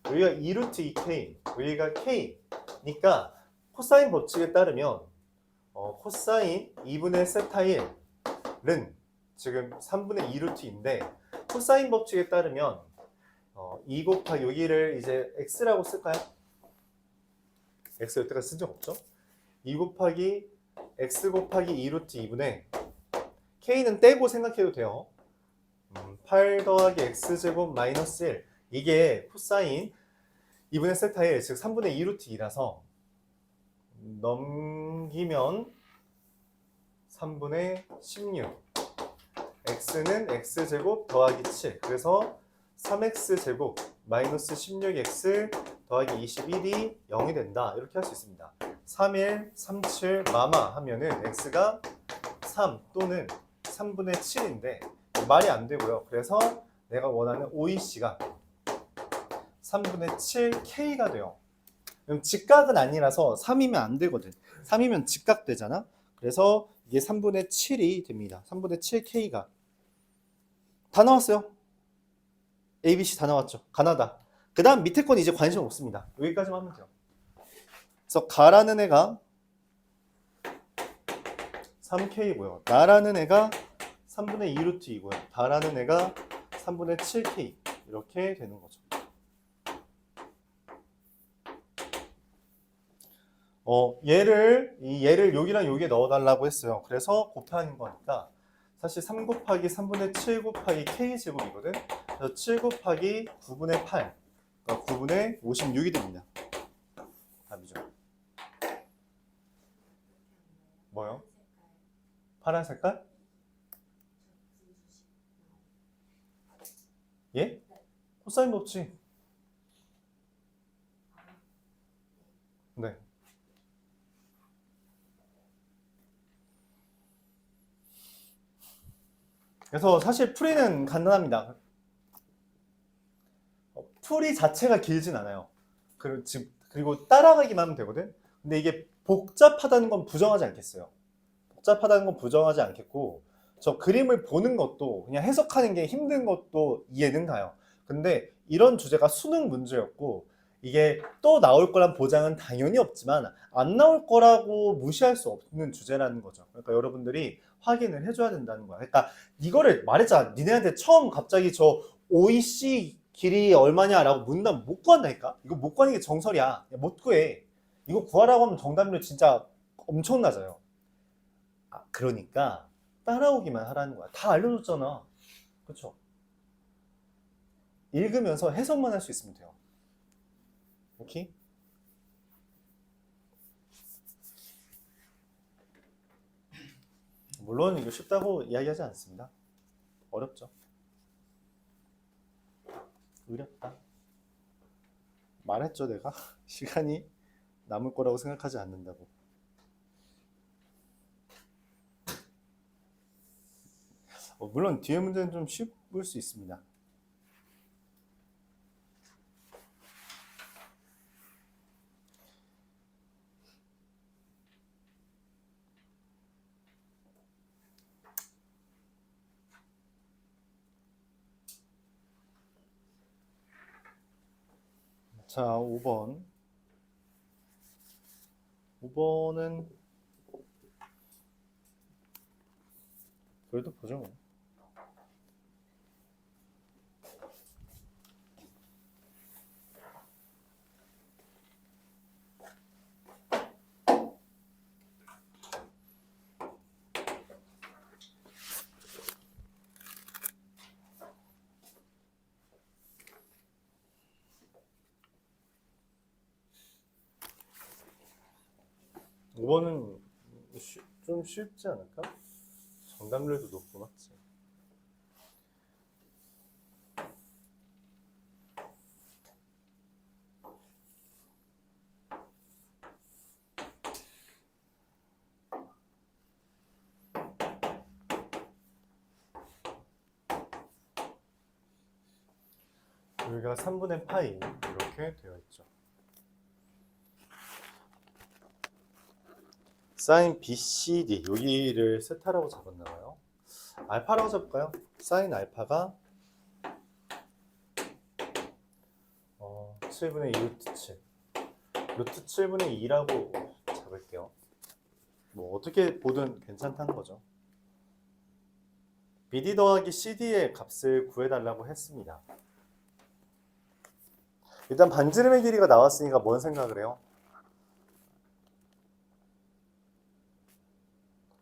여기가 2루트 2K 여기가 K니까 코사인 법칙에 따르면 코사인 2분의 세타 1은 지금 3분의 2루트인데 코사인 법칙에 따르면 2 곱하기 여기를 이제 x라고 쓸까요? x 여태까지 쓴 적 없죠? 2 곱하기 x 곱하기 2루트 2분의 k는 떼고 생각해도 돼요. 8 더하기 x제곱 마이너스 1 이게 코사인 2분의 세타 1 즉 3분의 2루트 2라서 넘기면 3분의 16 x는 x제곱 더하기 7 그래서 3x제곱 마이너스 16x 더하기 21이 0이 된다 이렇게 할 수 있습니다. 31, 37 마마 하면은 x가 3 또는 3분의 7인데 말이 안 되고요. 그래서 내가 원하는 OEC가 3분의 7K가 돼요. 그럼 직각은 아니라서 3이면 안 되거든. 3이면 직각 되잖아. 그래서 이게 3분의 7이 됩니다. 3분의 7K가 다 나왔어요. ABC 다 나왔죠. 가나다. 그 다음 밑에 건 이제 관심 없습니다. 여기까지만 하면 돼요. 그래서 가라는 애가 3K고요. 나라는 애가 3분의 2 루트 2고요. 다라는 애가 3분의 7K 이렇게 되는 거죠. 얘를 여기랑 여기에 넣어달라고 했어요. 그래서 곱하는 거니까 사실 3 곱하기 3분의 7 곱하기 K제곱이거든. 그래서 7 곱하기 9분의 8, 그러니까 9분의 56이 됩니다. 답이죠. 뭐요? 파란 색깔? 예? 코사인 법칙. 네. 그래서 사실 풀이는 간단합니다. 풀이 자체가 길진 않아요. 그리고 따라가기만 하면 되거든. 근데 이게 복잡하다는 건 부정하지 않겠어요. 복잡하다는 건 부정하지 않겠고, 저 그림을 보는 것도 그냥 해석하는 게 힘든 것도 이해는 가요. 근데 이런 주제가 수능 문제였고, 이게 또 나올 거란 보장은 당연히 없지만 안 나올 거라고 무시할 수 없는 주제라는 거죠. 그러니까 여러분들이 확인을 해줘야 된다는 거야. 그러니까 이거를 말했잖아. 니네한테 처음 갑자기 저 OEC 길이 얼마냐라고 묻는다면 못 구한다니까. 이거 못 구하는 게 정설이야. 못 구해. 이거 구하라고 하면 정답률 진짜 엄청 낮아요. 그러니까 따라오기만 하라는 거야. 다 알려줬잖아. 그쵸? 읽으면서 해석만 할 수 있으면 돼요. 오케이? 물론 이거 쉽다고 이야기하지 않습니다. 어렵죠. 어렵다. 말했죠, 내가. 시간이 남을 거라고 생각하지 않는다고. 물론 뒤에 문제는 좀 쉬울 수 있습니다. 자, 5번. 5번은 그래도 보죠 뭐. 이번은 좀 쉽지 않을까? 정답률도 높고 맞지? 여기가 3분의 파이 이렇게 되어 있죠. 사인 BCD 여기를 세타라고 잡았나봐요. 알파라고 잡을까요? 사인 알파가 7분의 2 루트 7 루트 7분의 2라고 잡을게요. 뭐 어떻게 보든 괜찮다는 거죠. BD 더하기 CD의 값을 구해달라고 했습니다. 일단 반지름의 길이가 나왔으니까 뭔 생각을 해요?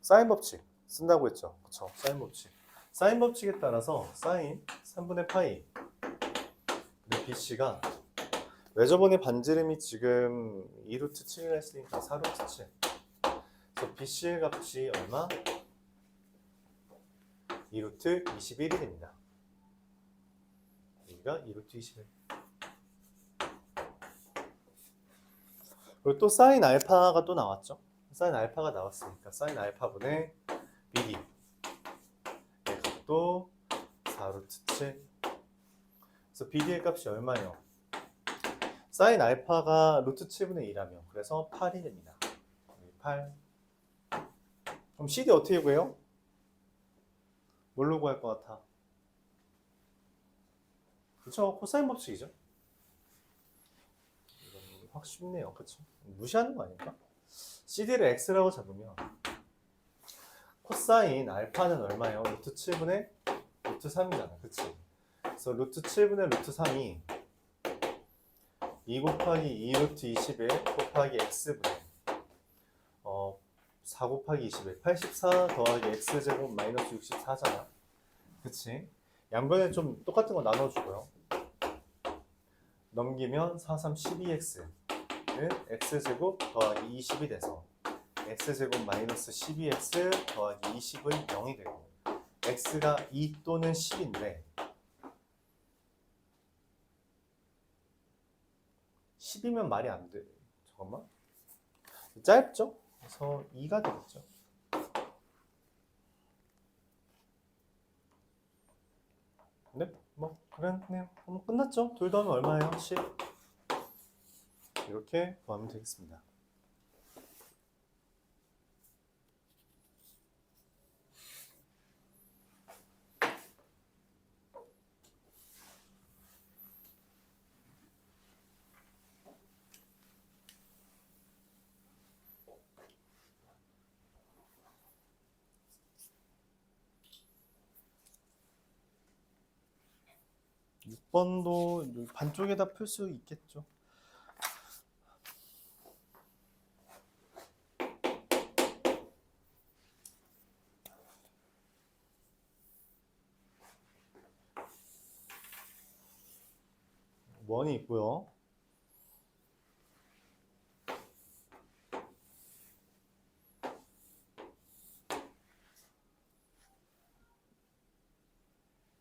사인 법칙 쓴다고 했죠. 그쵸? 사인 법칙. 사인 법칙에 따라서 사인 3분의 파이 BC가 왜 저번에 반지름이 지금 2루트 7이라 했으니까 4루트 7. 그래서 BC의 값이 얼마? 2루트 21이 됩니다. 여기가 2루트 21. 그리고 또 사인 알파가 또 나왔죠. 사인 알파가 나왔으니까 사인 알파분의 BD 의 값도 4루트 7. 그래서 BD의 값이 얼마예요? 사인 알파가 루트 7분의 2라며 그래서 8이 됩니다. 8. 그럼 CD 어떻게 구해요? 뭘로 구할 것 같아? 그쵸? 코사인 법칙이죠. 이건 확 쉽네요. 그쵸? 무시하는 거 아닐까? CD를 X라고 잡으면 코사인 알파는 얼마예요? 루트 7분의 루트 3이잖아. 그치? 그래서 루트 7분의 루트 3이 2 곱하기 2 루트 21 곱하기 x분의 4 곱하기 21 84 더하기 x제곱 마이너스 64잖아. 그치? 양변에 좀 똑같은 거 나눠주고요. 넘기면 4, 3, 12x는 x제곱 더하기 20이 돼서 x제곱 마이너스 12x 더하기 20은 0이 되고 x가 2 또는 10인데 10이면 말이 안 돼. 잠깐만. 짧죠? 그래서 2가 되겠죠. 네? 뭐 그랬네요. 끝났죠? 둘 더하면 얼마예요? 10. 이렇게 구하면 되겠습니다. 번도 반쪽에다 풀 수 있겠죠. 원이 있고요.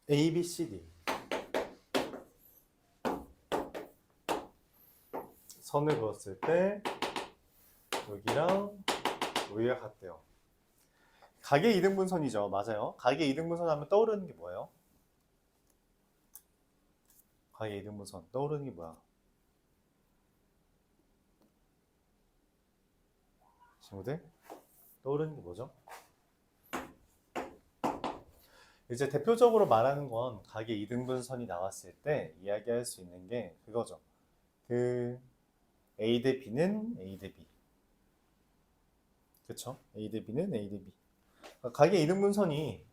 A, B, C, D 선을 그었을 때 여기랑 여기가 같대요. 가계 이등분선이죠. 맞아요. 가계 이등분선 하면 떠오르는 게 뭐예요? 가계 이등분선 떠오르는 게 뭐야? 친구들 떠오르는 게 뭐죠? 이제 대표적으로 말하는 건 가계 이등분선이 나왔을 때 이야기할 수 있는 게 그거죠. 그 A 대 B는 A 대 B. 그쵸? A 대 B는 A 대 B. 가계 이등분선이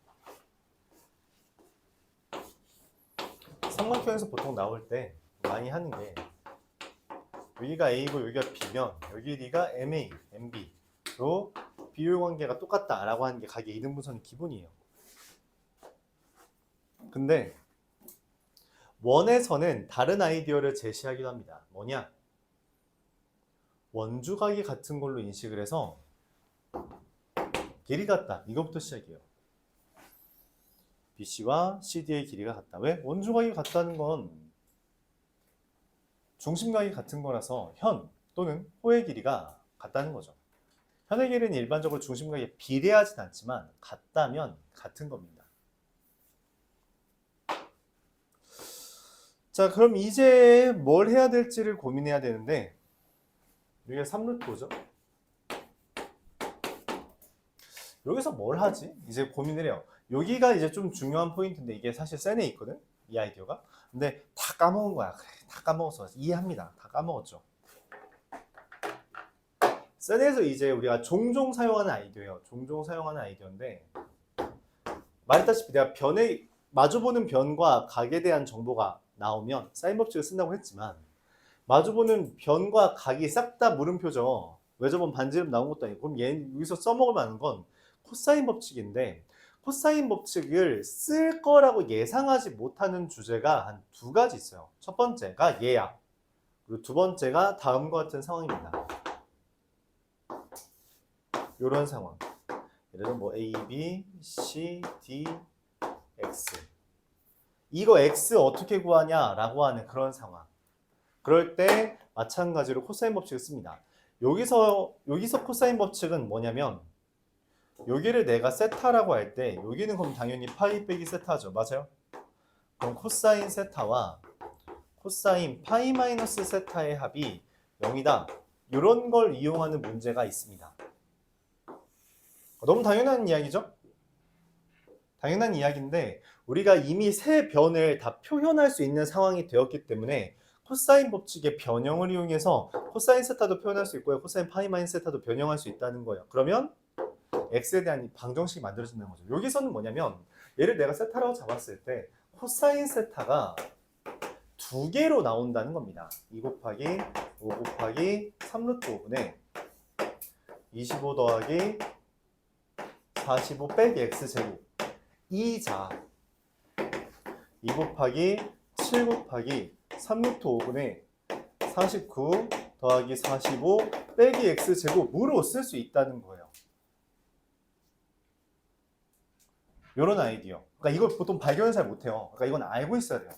삼각형에서 보통 나올 때 많이 하는 게 여기가 A고 여기가 B면 여기 D가 MA, MB로 비율 관계가 똑같다라고 하는 게 가계 이등분선의 기본이에요. 근데 원에서는 다른 아이디어를 제시하기도 합니다. 뭐냐? 원주각이 같은 걸로 인식을 해서 길이 같다. 이것부터 시작이에요. BC와 CD의 길이가 같다. 왜? 원주각이 같다는 건 중심각이 같은 거라서 현 또는 호의 길이가 같다는 거죠. 현의 길이는 일반적으로 중심각에 비례하진 않지만 같다면 같은 겁니다. 자, 그럼 이제 뭘 해야 될지를 고민해야 되는데 여기가 3루트죠. 여기서 뭘 하지? 이제 고민을 해요. 여기가 이제 좀 중요한 포인트인데 이게 사실 센에 있거든? 이 아이디어가. 근데 다 까먹은 거야. 그래, 다 까먹었어. 이해합니다. 다 까먹었죠. 센에서 이제 우리가 종종 사용하는 아이디어예요. 종종 사용하는 아이디어인데 말했다시피 내가 변에 마주보는 변과 각에 대한 정보가 나오면 사인 법칙을 쓴다고 했지만 마주보는 변과 각이 싹 다 물음표죠. 왜 저번 반지름 나온 것도 아니고 그럼 얘 여기서 써먹을 만한 건 코사인 법칙인데 코사인 법칙을 쓸 거라고 예상하지 못하는 주제가 한 두 가지 있어요. 첫 번째가 얘야. 그리고 두 번째가 다음과 같은 상황입니다. 이런 상황. 예를 들어 뭐 A, B, C, D, X. 이거 X 어떻게 구하냐라고 하는 그런 상황. 그럴 때 마찬가지로 코사인 법칙을 씁니다. 여기서 코사인 법칙은 뭐냐면 여기를 내가 세타라고 할 때 여기는 그럼 당연히 파이 빼기 세타죠. 맞아요? 그럼 코사인 세타와 코사인 파이 마이너스 세타의 합이 0이다. 이런 걸 이용하는 문제가 있습니다. 너무 당연한 이야기죠? 당연한 이야기인데 우리가 이미 세 변을 다 표현할 수 있는 상황이 되었기 때문에 코사인 법칙의 변형을 이용해서 코사인 세타도 표현할 수 있고요. 코사인 파이 마이너스 세타도 변형할 수 있다는 거예요. 그러면 x에 대한 방정식이 만들어진다는 거죠. 여기서는 뭐냐면 얘를 내가 세타라고 잡았을 때 코사인 세타가 두 개로 나온다는 겁니다. 2 곱하기 5 곱하기 3루트 5분의 25 더하기 45 빼기 x제곱 2자 2 곱하기 7 곱하기 3루트 5분의 49 더하기 45 빼기 x제곱으로 쓸 수 있다는 거예요. 이런 아이디어. 그러니까 이걸 보통 발견을 잘 못해요. 그러니까 이건 알고 있어야 돼요.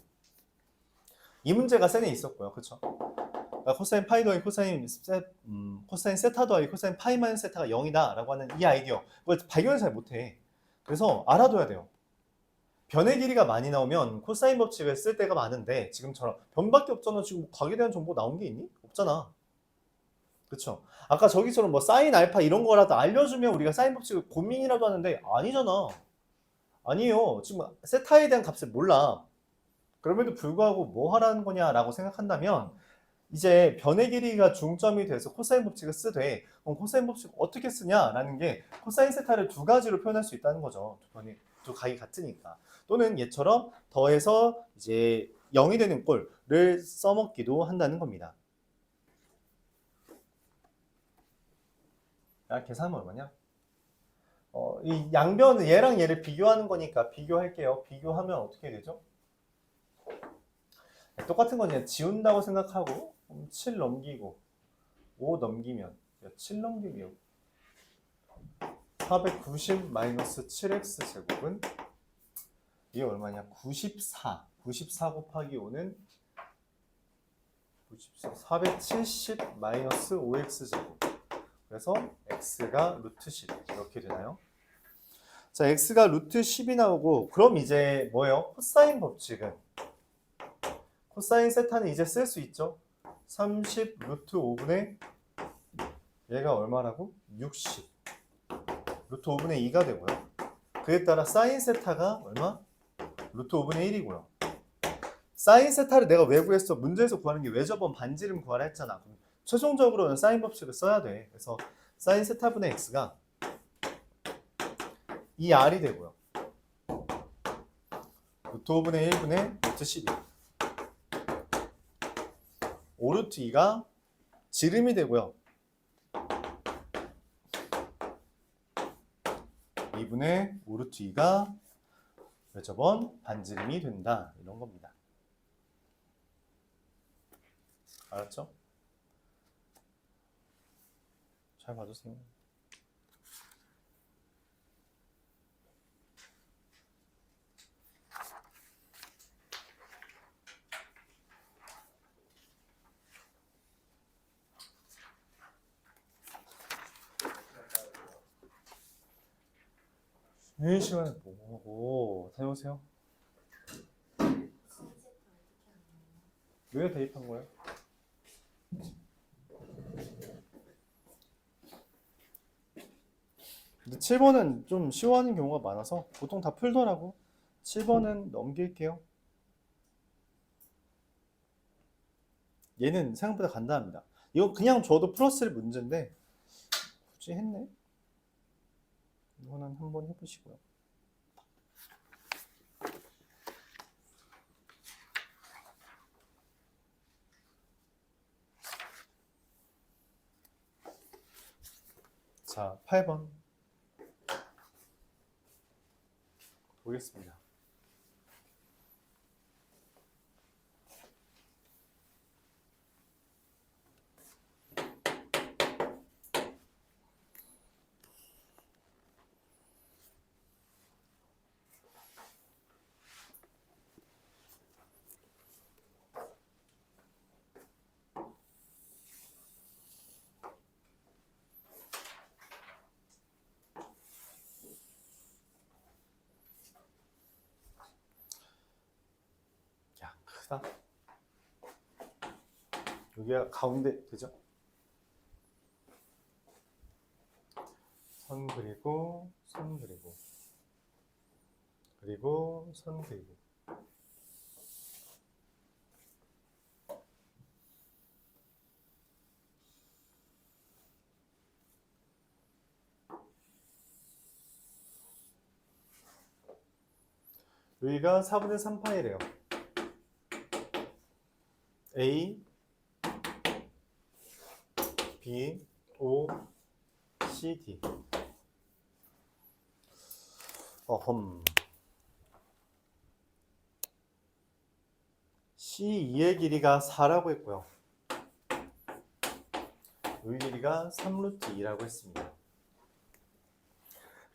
이 문제가 셀에 있었고요. 그렇죠? 그러니까 코사인 파이 더하기 코사인 세타 더하기 코사인 파이 마이너스 세타가 0이다 라고 하는 이 아이디어. 그걸 발견을 잘 못해. 그래서 알아둬야 돼요. 변의 길이가 많이 나오면 코사인 법칙을 쓸 때가 많은데 지금처럼 변밖에 없잖아. 지금 각에 대한 정보 나온 게 있니? 없잖아. 그쵸? 아까 저기처럼 뭐 사인 알파 이런 거라도 알려주면 우리가 사인 법칙을 고민이라도 하는데 아니잖아. 아니에요. 지금 세타에 대한 값을 몰라. 그럼에도 불구하고 뭐 하라는 거냐라고 생각한다면 이제 변의 길이가 중점이 돼서 코사인 법칙을 쓰되 그럼 코사인 법칙 어떻게 쓰냐라는 게 코사인 세타를 두 가지로 표현할 수 있다는 거죠. 두 각이 같으니까. 또는 얘처럼 더해서 이제 0이 되는 꼴을 써먹기도 한다는 겁니다. 야, 계산하면 얼마냐? 이 양변은 얘랑 얘를 비교하는 거니까 비교할게요. 비교하면 어떻게 되죠? 똑같은 건 그냥 지운다고 생각하고 7 넘기고 5 넘기면 7 넘기면 490 마이너스 7x 제곱은 이게 얼마냐? 94 곱하기 5는 470 마이너스 5x 제곱. 그래서 x가 루트 10 이렇게 되나요? 자, x가 루트 10이 나오고 그럼 이제 뭐예요? 코사인 법칙은 코사인 세타는 이제 쓸 수 있죠? 30 루트 5분의 얘가 얼마라고? 60 루트 5분의 2가 되고요. 그에 따라 사인 세타가 얼마? 루트 5분의 1이고요. 사인 세타를 내가 왜 구했어? 문제에서 구하는 게 외접원 반지름 구하라 했잖아. 최종적으로는 사인 법칙을 써야 돼. 그래서 사인 세타분의 x가 2r이 되고요. 루트 5분의 1분의 루트 12 5루트 2가 지름이 되고요. 2분의 5루트 2가 외접원 반지름이 된다. 이런 겁니다. 알았죠? 잘 봐주세요. 쉬는 시간에 뭐하고 다녀오세요. 왜 대입한 거예요? 근데 7번은 좀 쉬워하는 경우가 많아서 보통 다 풀더라고. 7번은 넘길게요. 얘는 생각보다 간단합니다. 이거 그냥 줘도 플러스를 문제인데 굳이 했네. 이거는 한번 해보시고요. 자, 8번 보겠습니다. 야, 크다. 여기가 가운데 되죠? 선 그리고 선 그리고 그리고 선 그리고 여기가 4분의 3파이래요. A, B, O, C, D. C2의 길이가 4라고 했고요. 이 길이가 3루트 2라고 했습니다.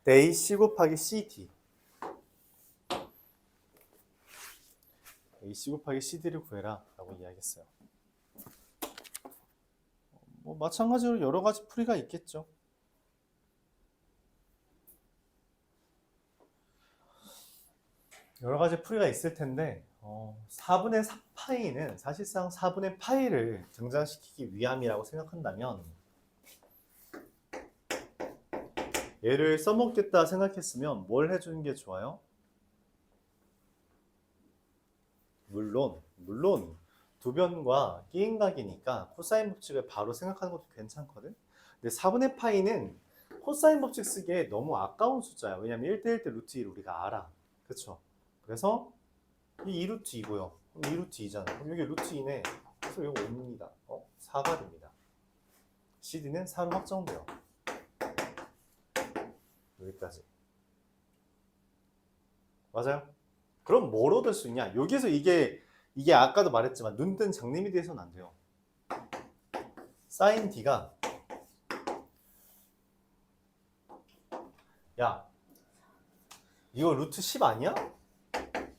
AC 곱하기 CD. AC 곱하기 CD를 구해라 라고 이야기했어요. 뭐 마찬가지로 여러 가지 풀이가 있겠죠. 여러 가지 풀이가 있을 텐데 4분의 3파이는 사실상 4분의 파이를 등장시키기 위함이라고 생각한다면 얘를 써먹겠다 생각했으면 뭘 해주는 게 좋아요? 물론 두 변과 끼인각이니까 코사인 법칙을 바로 생각하는 것도 괜찮거든. 근데 4분의 파이는 코사인 법칙 쓰기에 너무 아까운 숫자야. 왜냐면 1대1 때 루트 2를 우리가 알아. 그쵸? 그래서 이 2루트 2고요. 2루트 2잖아. 그럼 여기 루트 2네. 그래서 이거 옵니다. 4가 됩니다. CD는 4로 확정돼요. 여기까지. 맞아요? 그럼 뭘 얻을 수 있냐? 여기서 이게 아까도 말했지만 눈뜬 장님이 돼서는 안 돼요. 사인 D가 야 이거 루트 10 아니야?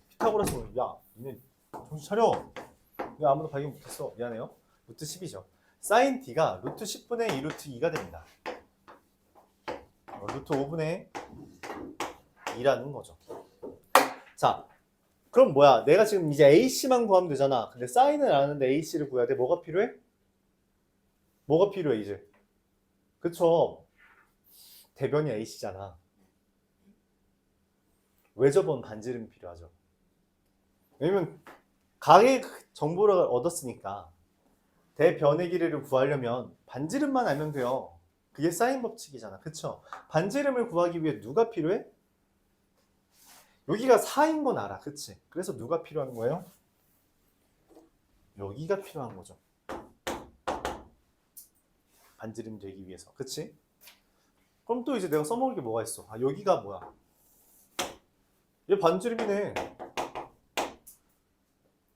피타고라스는 야 니네 정신 차려. 왜 아무도 발견 못했어? 미안해요. 루트 10이죠. 사인 D가 루트 10분의 2 루트 2가 됩니다. 루트 5분의 2라는 거죠. 자, 그럼 뭐야? 내가 지금 이제 AC만 구하면 되잖아. 근데 사인을 아는데 AC를 구해야 돼. 뭐가 필요해? 뭐가 필요해 이제? 그쵸? 대변이 AC잖아. 외접은 반지름이 필요하죠. 왜냐면 각의 정보를 얻었으니까 대변의 길이를 구하려면 반지름만 알면 돼요. 그게 사인 법칙이잖아. 그쵸? 반지름을 구하기 위해 누가 필요해? 여기가 4인 건 알아. 그치? 그래서 누가 필요한 거예요? 여기가 필요한 거죠. 반지름 되기 위해서. 그치? 그럼 또 이제 내가 써먹을 게 뭐가 있어? 여기가 뭐야? 얘 반지름이네.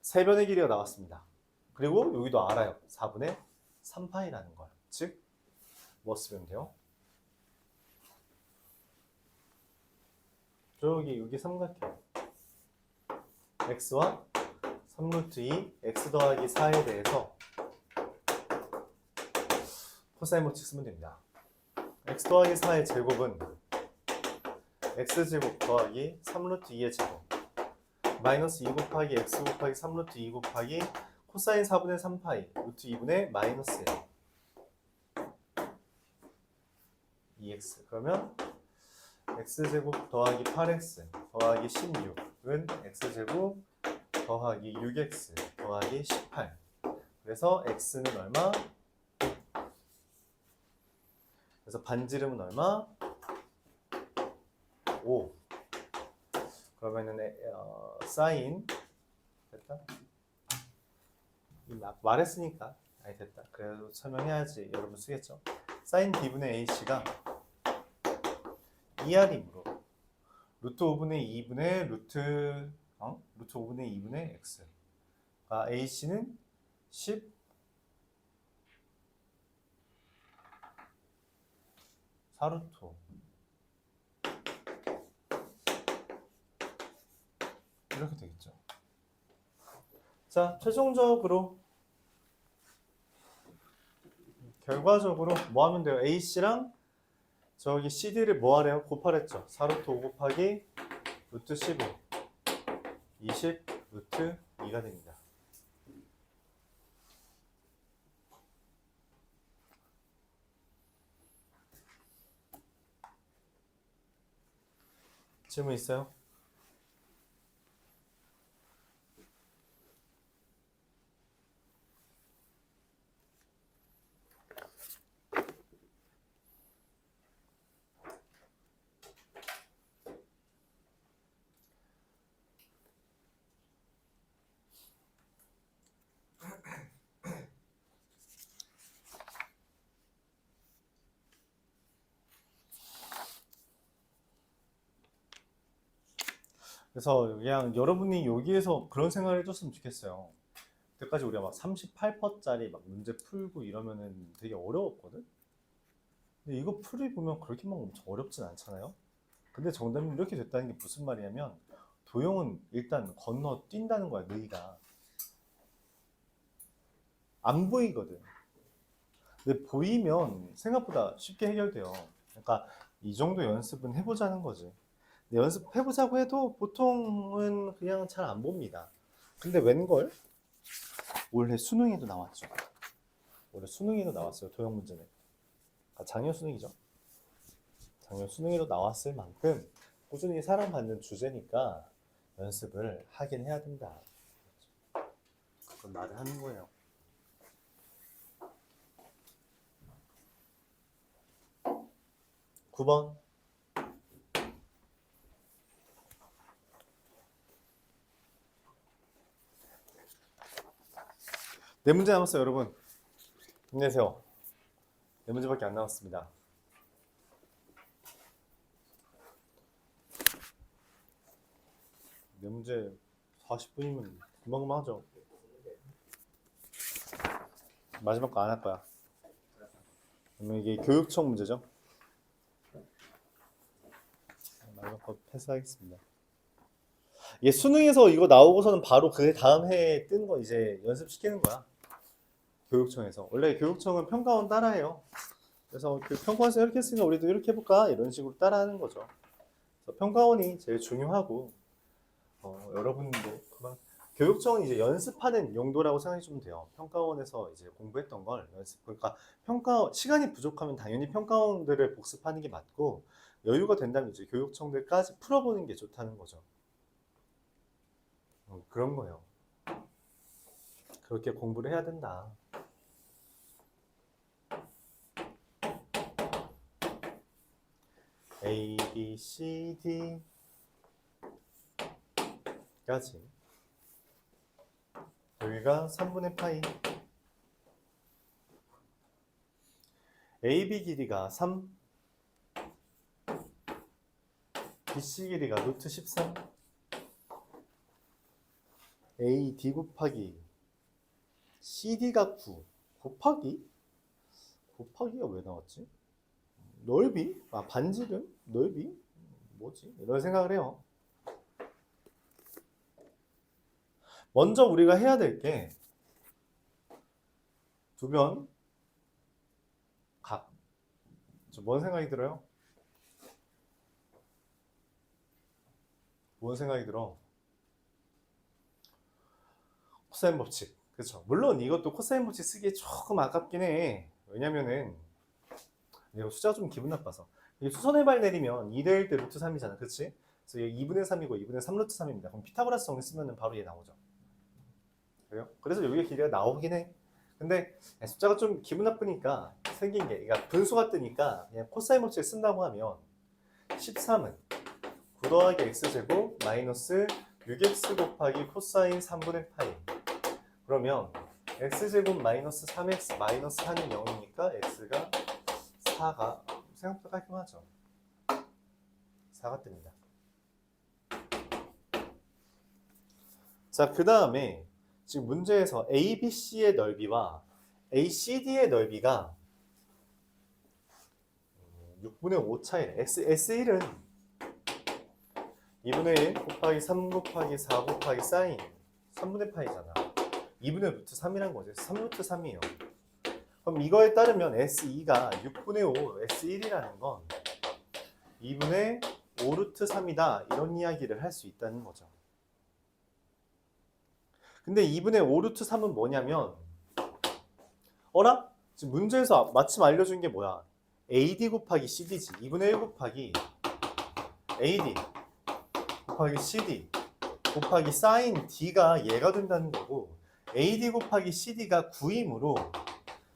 세변의 길이가 나왔습니다. 그리고 여기도 알아요. 4분의 3파이라는 걸. 즉, 뭐 쓰면 돼요? 여기 삼각형 x와 3루트 2 x 더하기 4에 대해서 코사인 법칙 쓰면 됩니다. x 더하기 4의 제곱은 x제곱 더하기 3루트 2의 제곱 마이너스 2 곱하기 x 곱하기 3루트 2 곱하기 코사인 4분의 3파이 루트 2분의 마이너스예요. 2x 그러면 x제곱 더하기 8x 더하기 16은 x제곱 더하기 6x 더하기 18 그래서 x는 얼마? 그래서 반지름은 얼마? 5 그러면은 사인 됐다? 말했으니까 아니 됐다 그래도 설명해야지 여러분 쓰겠죠? 사인 D분의 AC가 2R이므로 루트 5분의 2분의 루트 5분의 2분의 X AC는 10 4루트 5 이렇게 되겠죠. 자, 최종적으로 결과적으로 뭐 하면 돼요? AC랑 저기 CD를 뭐 하래요? 곱하랬죠. 4루트 5 곱하기 루트 15 20 루트 2가 됩니다. 질문 있어요? 그래서 그냥 여러분이 여기에서 그런 생각을 해줬으면 좋겠어요. 그때까지 우리가 막 38%짜리 막 문제 풀고 이러면은 되게 어려웠거든? 근데 이거 풀이 보면 그렇게 막 엄청 어렵진 않잖아요? 근데 정답이 이렇게 됐다는 게 무슨 말이냐면 도형은 일단 건너 뛴다는 거야, 너희가. 안 보이거든. 근데 보이면 생각보다 쉽게 해결돼요. 그러니까 이 정도 연습은 해보자는 거지. 근데 연습해보자고 해도 보통은 그냥 잘 안 봅니다. 근데 웬걸? 올해 수능에도 나왔죠. 올해 수능에도 나왔어요, 도형 문제는. 그러니까 작년 수능이죠. 작년 수능에도 나왔을 만큼 꾸준히 사랑받는 주제니까 연습을 하긴 해야 된다. 그건 말을 하는 거예요. 9번. 네 문제 남았어요, 여러분. 힘내세요. 네 문제밖에 안 남았습니다. 네 문제 40분이면 금방금방 하죠. 마지막 거 안 할 거야. 그러면 이게 교육청 문제죠. 마지막 거 패스하겠습니다. 이게 수능에서 이거 나오고서는 바로 그 다음 해에 뜬 거 이제 연습시키는 거야. 교육청에서. 원래 교육청은 평가원 따라해요. 그래서 그 평가원에서 이렇게 했으니까 우리도 이렇게 해볼까? 이런 식으로 따라하는 거죠. 그래서 평가원이 제일 중요하고, 여러분도 그만 교육청은 이제 연습하는 용도라고 생각해주면 돼요. 평가원에서 이제 공부했던 걸 연습. 그러니까 시간이 부족하면 당연히 평가원들을 복습하는 게 맞고, 여유가 된다면 이제 교육청들까지 풀어보는 게 좋다는 거죠. 그런 거예요. 그렇게 공부를 해야 된다. A, B, C, D 까지. 여기가 3분의 파이. AB 길이가 3, BC 길이가 루트 13, AD 곱하기 CD가 9 곱하기가 왜 나왔지? 넓이? 아, 반지름? 넓이? 뭐지? 이런 생각을 해요. 먼저 우리가 해야 될 게 두 변 각. 뭔 생각이 들어요? 뭔 생각이 들어? 코사인 법칙. 그렇죠. 물론 이것도 코사인 법칙 쓰기에 조금 아깝긴 해. 왜냐면은 이거 숫자가 좀 기분 나빠서. 이게 수선의 발 내리면 2대1 대 루트 3이잖아. 그치? 그래서 얘 2분의 3이고 2분의 3 루트 3입니다. 그럼 피타고라스 정리 쓰면 바로 얘 나오죠. 그래요? 그래서 여기 길이가 나오긴 해. 근데 숫자가 좀 기분 나쁘니까 생긴 게, 그러니까 분수가 뜨니까 그냥 코사인 법칙을 쓴다고 하면 13은 9 더하기 x제곱 마이너스 6x 곱하기 코사인 3분의 파이. 그러면 x제곱 마이너스 3x 마이너스 4는 0이니까 x가 4가 생각보다 깔끔하죠. 4가 뜹니다. 자, 그 다음에 지금 문제에서 ABC의 넓이와 ACD의 넓이가 6분의 5 차이네. S1은 2분의 1 곱하기 3 곱하기 4 곱하기 사인 3분의 파이잖아. 2분의 루트 3이란 거죠. 3 루트 3이에요. 그럼 이거에 따르면 S2가 6분의 5 S1이라는 건 2분의 5 루트 3이다. 이런 이야기를 할 수 있다는 거죠. 근데 2분의 5 루트 3은 뭐냐면, 어라? 지금 문제에서 마침 알려준 게 뭐야? AD 곱하기 CD지. 2분의 1 곱하기 AD 곱하기 CD 곱하기 사인 D가 얘가 된다는 거고, AD 곱하기 CD가 9이므로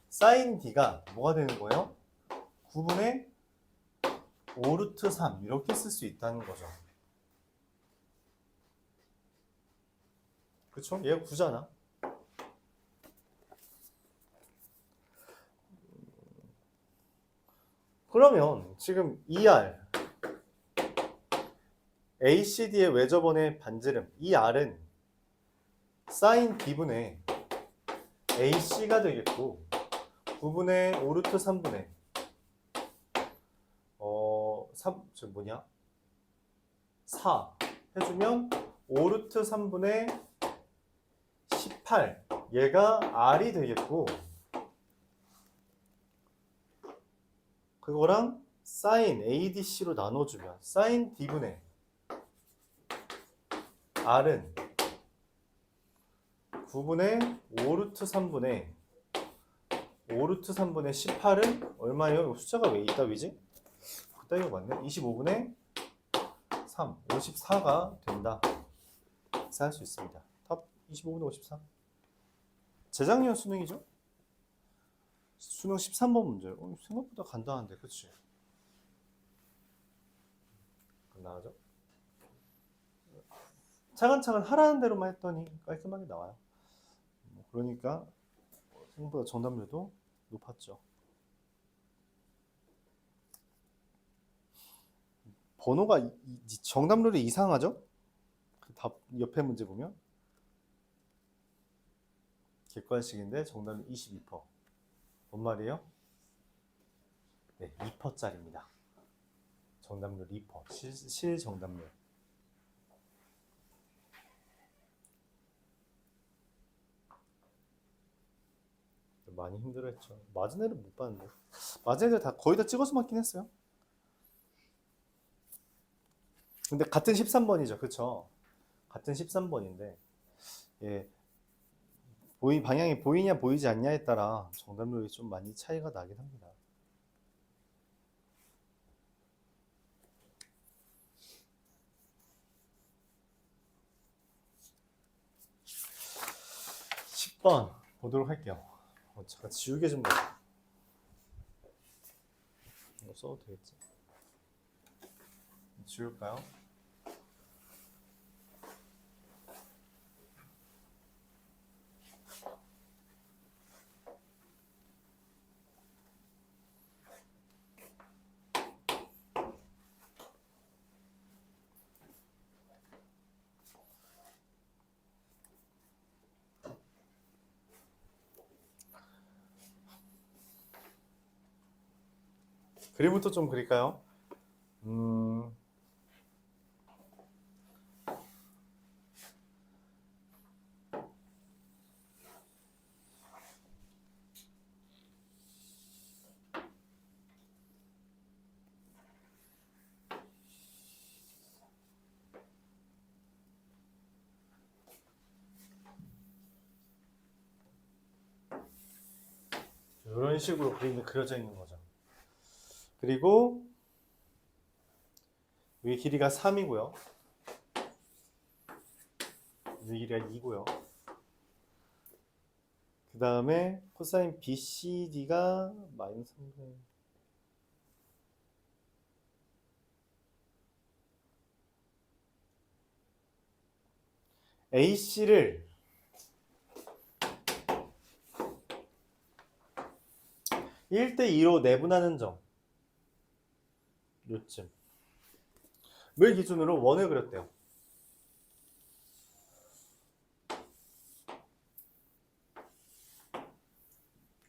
사인 D가 뭐가 되는 거예요? 9분의 5 루트 3 이렇게 쓸 수 있다는 거죠. 그쵸? 얘가 9잖아. 그러면 지금 ER ACD의 외접원의 반지름 이 R은 사인 B분의 AC가 되겠고 9분의 5 루트 3분의 4 해주면 5 루트 3분의 18 얘가 R이 되겠고 그거랑 사인 ADC로 나눠주면 사인 D분의 R은 9분의 5 루트 3분의 5 루트 3분의 18은 얼마예요? 숫자가 왜 이따위지? 그따위가 맞네. 25분의 3, 54가 된다. 이렇게 할 수 있습니다. 답 25분의 54. 재작년 수능이죠? 수능 13번 문제. 생각보다 간단한데, 그치? 간단하죠? 차근차근 하라는 대로만 했더니 깔끔하게 나와요. 그러니까 생각보다 정답률도 높았죠. 번호가 정답률이 이상하죠? 그 답 옆에 문제 보면 객관식인데 정답은 22%. 뭔 말이에요? 네, 2%짜리입니다. 정답률 2%. 실 정답률. 많이 힘들어했죠. 맞은 애를 못 봤는데. 맞은 애들 다 거의 다 찍어서 맞긴 했어요. 근데 같은 13번이죠. 그쵸? 같은 13번인데 예, 방향이 보이냐 보이지 않냐에 따라 정답률이 좀 많이 차이가 나긴 합니다. (10번) 보도록 할게요. 잠깐 지우개 좀 봐. 이거 써도 되겠지? 지울까요? 그림부터 좀 그릴까요? 이런 식으로 그림이 그려져 있는 거죠. 그리고 위 길이가 3이고요. 위 길이가 2고요. 그 다음에 코사인 BCD가 마이너스 3분의 AC를 1대2로 내분하는 점 요쯤 을 기준으로 원을 그렸대요.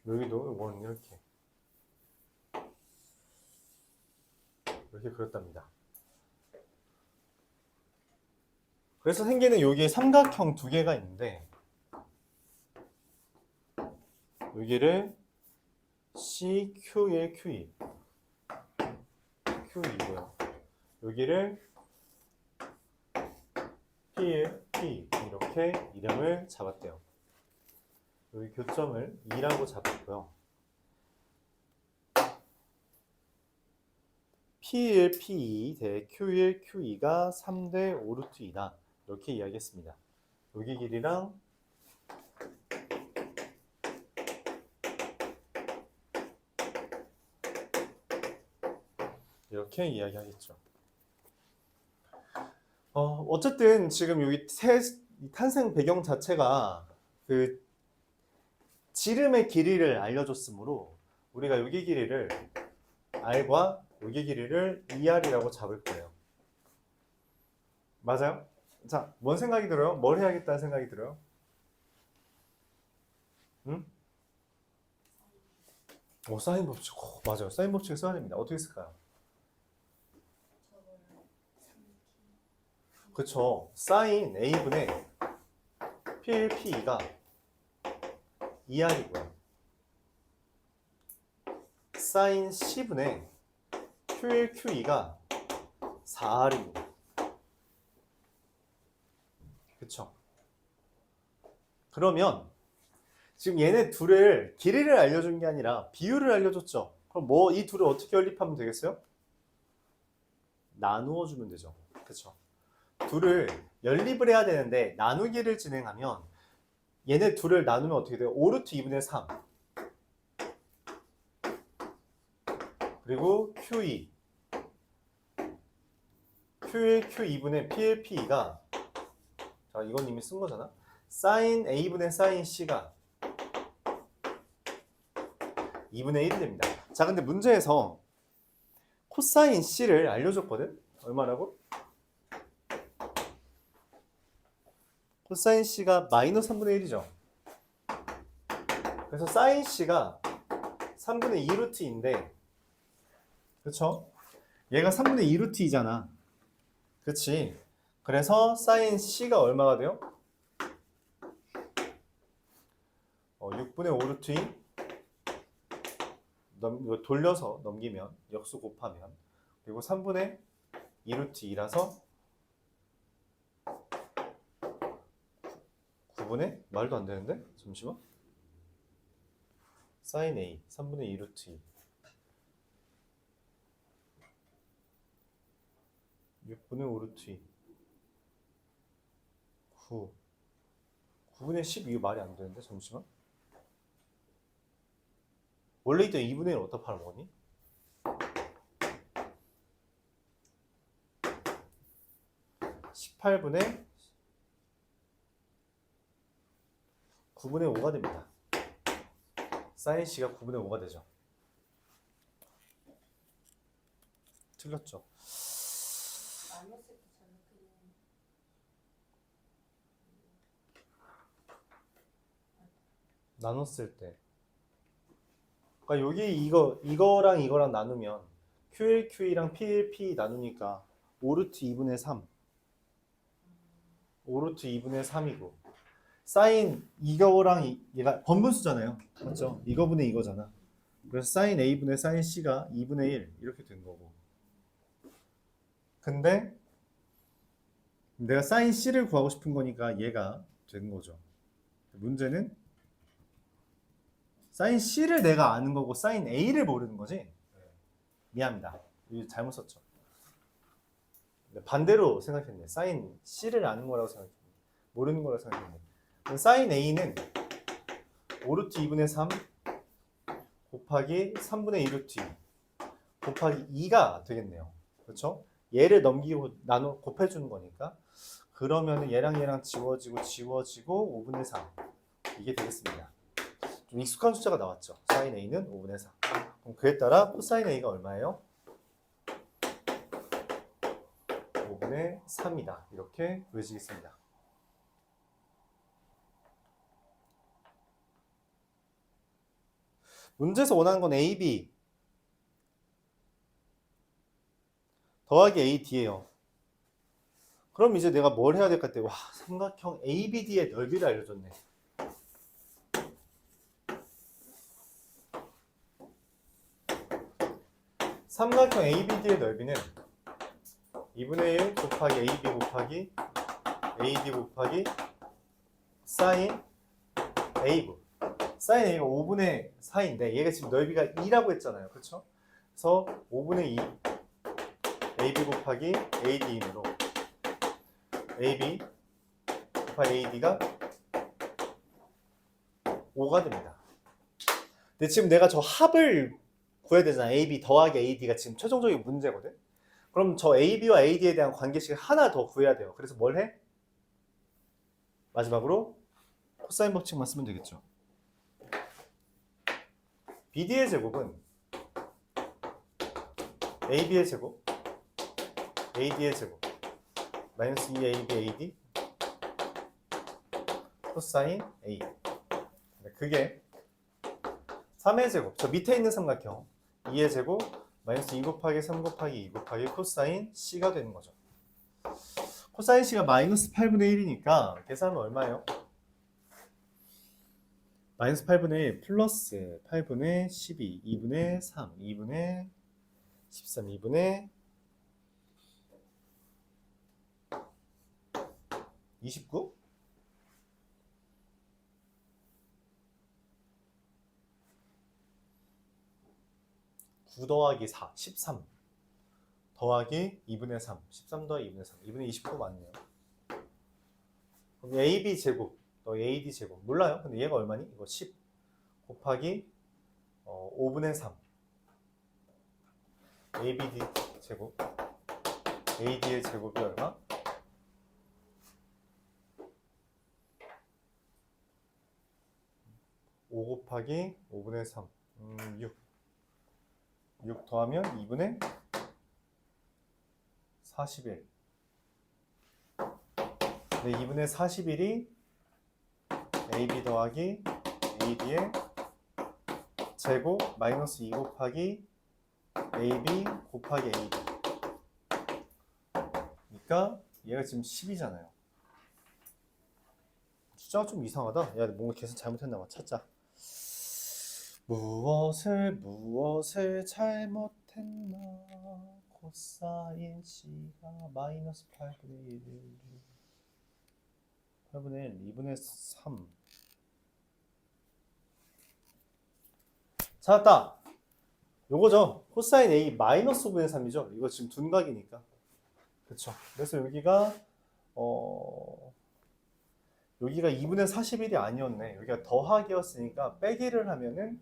여기도 원 이렇게 그렸답니다. 그래서 생기는 여기에 삼각형 두 개가 있는데 여기를 CQ1, Q2 Q2고요. 여기를 P1, P 이렇게 이름을 잡았대요. 여기 교점을 2라고 잡았고요. P1, P2 대 Q1, Q2가 3대 5 루트 2다. 이렇게 이야기했습니다. 여기 길이랑 이렇게 이야기하겠죠. 어쨌든 지금 여기 탄생 배경 자체가 그 지름의 길이를 알려줬으므로 우리가 여기 길이를 R과 여기 길이를 2R이라고 잡을 거예요. 맞아요? 자, 뭔 생각이 들어요? 뭘 해야겠다는 생각이 들어요? 응? 사인 법칙. 맞아요. 사인 법칙을 써야 됩니다. 어떻게 쓸까요? 그쵸. 사인 A분의 PLPE가 2R이고요. 사인 C분의 QLQE가 4R입니다. 그쵸. 그러면 지금 얘네 둘을 길이를 알려준 게 아니라 비율을 알려줬죠. 그럼 뭐 이 둘을 어떻게 연립하면 되겠어요? 나누어 주면 되죠. 그쵸. 둘을 연립을 해야 되는데 나누기를 진행하면 얘네 둘을 나누면 어떻게 돼요? 5루트 2분의 3 그리고 QE QL2분의 PLPE가 자 이건 이미 쓴 거잖아. 사인 A분의 사인 C가 2분의 1이 됩니다. 자 근데 문제에서 코사인 C를 알려줬거든? 얼마라고? 코사인 C가 마이너스 3분의 1이죠. 그래서 사인 C가 3분의 2루트인데 그쵸? 얘가 3분의 2루트이잖아. 그치? 그래서 사인 C가 얼마가 돼요? 6분의 5루트인 이거 돌려서 넘기면 역수 곱하면 그리고 3분의 2루트 2라서 9분의 말도 안 되는데? 잠시만. 사인 A 3분의 2루트 2 6분의 5루트 2 9분의 12 말이 안 되는데 잠시만. 원래 있던 2분의 1 어디다 팔아먹었니? 18분의 9분의 5가 됩니다. 사인 C가 9분의 5가 되죠. 틀렸죠. 나눴을 때 그러니까 여기 이거랑 이거랑 나누면 QLQE랑 PLP 나누니까 5루트 2분의 3 5루트 2분의 3이고 사인 이거랑 얘가 번분수잖아요. 맞죠? 이거분의 이거잖아. 그래서 사인 A분의 사인 C가 2분의 1 이렇게 된 거고 근데 내가 사인 C를 구하고 싶은 거니까 얘가 된 거죠. 문제는 사인 C를 내가 아는 거고 사인 A를 모르는 거지? 미안합니다. 이거 잘못 썼죠. 반대로 생각했네. 사인 C를 아는 거라고 생각했네. 모르는 거라고 생각했네. 사인 A는 5루트 2분의 3 곱하기 3분의 2루트 2 곱하기 2가 되겠네요. 그렇죠? 얘를 넘기고 나눠 곱해주는 거니까 그러면 얘랑 얘랑 지워지고 5분의 3 이게 되겠습니다. 좀 익숙한 숫자가 나왔죠. 사인 A는 5분의 4. 그럼 그에 따라 코사인 A가 얼마예요? 5분의 3이다. 이렇게 구해지겠습니다. 문제에서 원하는 건 AB 더하기 AD예요. 그럼 이제 내가 뭘 해야 될 것 같아? 와, 삼각형 ABD의 넓이를 알려줬네. 삼각형 ABD의 넓이는 2분의 1 곱하기 AB 곱하기 AD 곱하기 사인 A분. 사인 A가 5분의 4인데 얘가 지금 넓이가 2라고 했잖아요. 그렇죠? 그래서 5분의 2 AB 곱하기 AD인으로 AB 곱하기 AD가 5가 됩니다. 근데 지금 내가 저 합을 구해야 되잖아. AB 더하기 AD가 지금 최종적인 문제거든. 그럼 저 AB와 AD에 대한 관계식을 하나 더 구해야 돼요. 그래서 뭘 해? 마지막으로 코사인 법칙만 쓰면 되겠죠. BD의 제곱은 AB의 제곱, AD의 제곱 마이너스 2ab ad 코사인 a. 그게 3의 제곱, 저 밑에 있는 삼각형 2의 제곱 마이너스 2 곱하기 3 곱하기 2 곱하기 코사인 c가 되는 거죠. 코사인 c가 마이너스 8분의 1이니까 계산하면 얼마예요? 마이너스 8분의 1 플러스 8분의 12, 2분의 3, 2분의 13, 2분의 29? 9 더하기 4, 13 더하기 2분의 3, 13 더하기 2분의 3, 2분의 29 맞네요. 그럼 AB 제곱, 또 AD 제곱 몰라요? 근데 얘가 얼마니? 이거 10 곱하기 5분의 3 ABD 제곱, AD의 제곱이 얼마? 5 곱하기 5분의 3, 6 더하면 2분의 41. 네, 2분의 41이 AB 더하기 AD의 제곱 마이너스 2 곱하기 AB 곱하기 AD. 그러니까 얘가 지금 10이잖아요. 숫자가 좀 이상하다. 야, 뭔가 계산 잘못했나 봐. 찾자. 무엇을 잘못했나. 코사인 C가 마이너스 8분의 1 8분의 1, 2분의 3 찾았다! 요거죠. 코사인 A 마이너스 5분의 3이죠. 이거 지금 둔각이니까. 그쵸. 그래서 여기가 여기가 2분의 41이 아니었네. 여기가 더하기였으니까 빼기를 하면은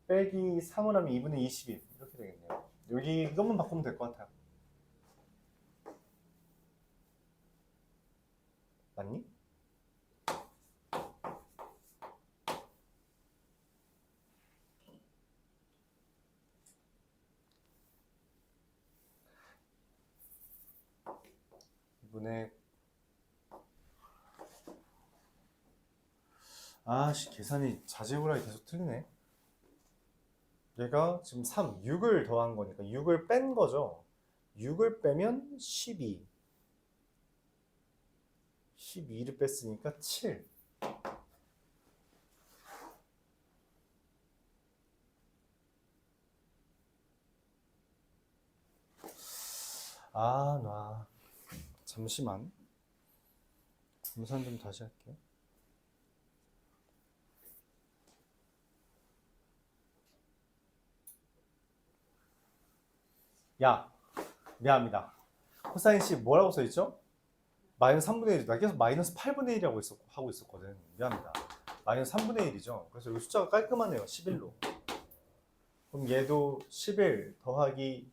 빼기 3을 하면 2분의 21 이렇게 되겠네요. 여기 이것만 바꾸면 될 것 같아요. 맞니? 이분의 아씨 계산이 자재고라니 계속 틀리네. 얘가 지금 3, 6을 더한 거니까 6을 뺀 거죠. 6을 빼면 12. 12를 뺐으니까 7. 아, 나 잠시만. 분산 좀 다시 할게요. 야, 미안합니다. 코사인 C 뭐라고 써있죠? 마이너스 3분의 1. 나 계속 마이너스 8분의 1이라고 하고 있었거든. 미안합니다. 마이너스 3분의 1이죠. 그래서 여기 숫자가 깔끔하네요. 11로. 그럼 얘도 11 더하기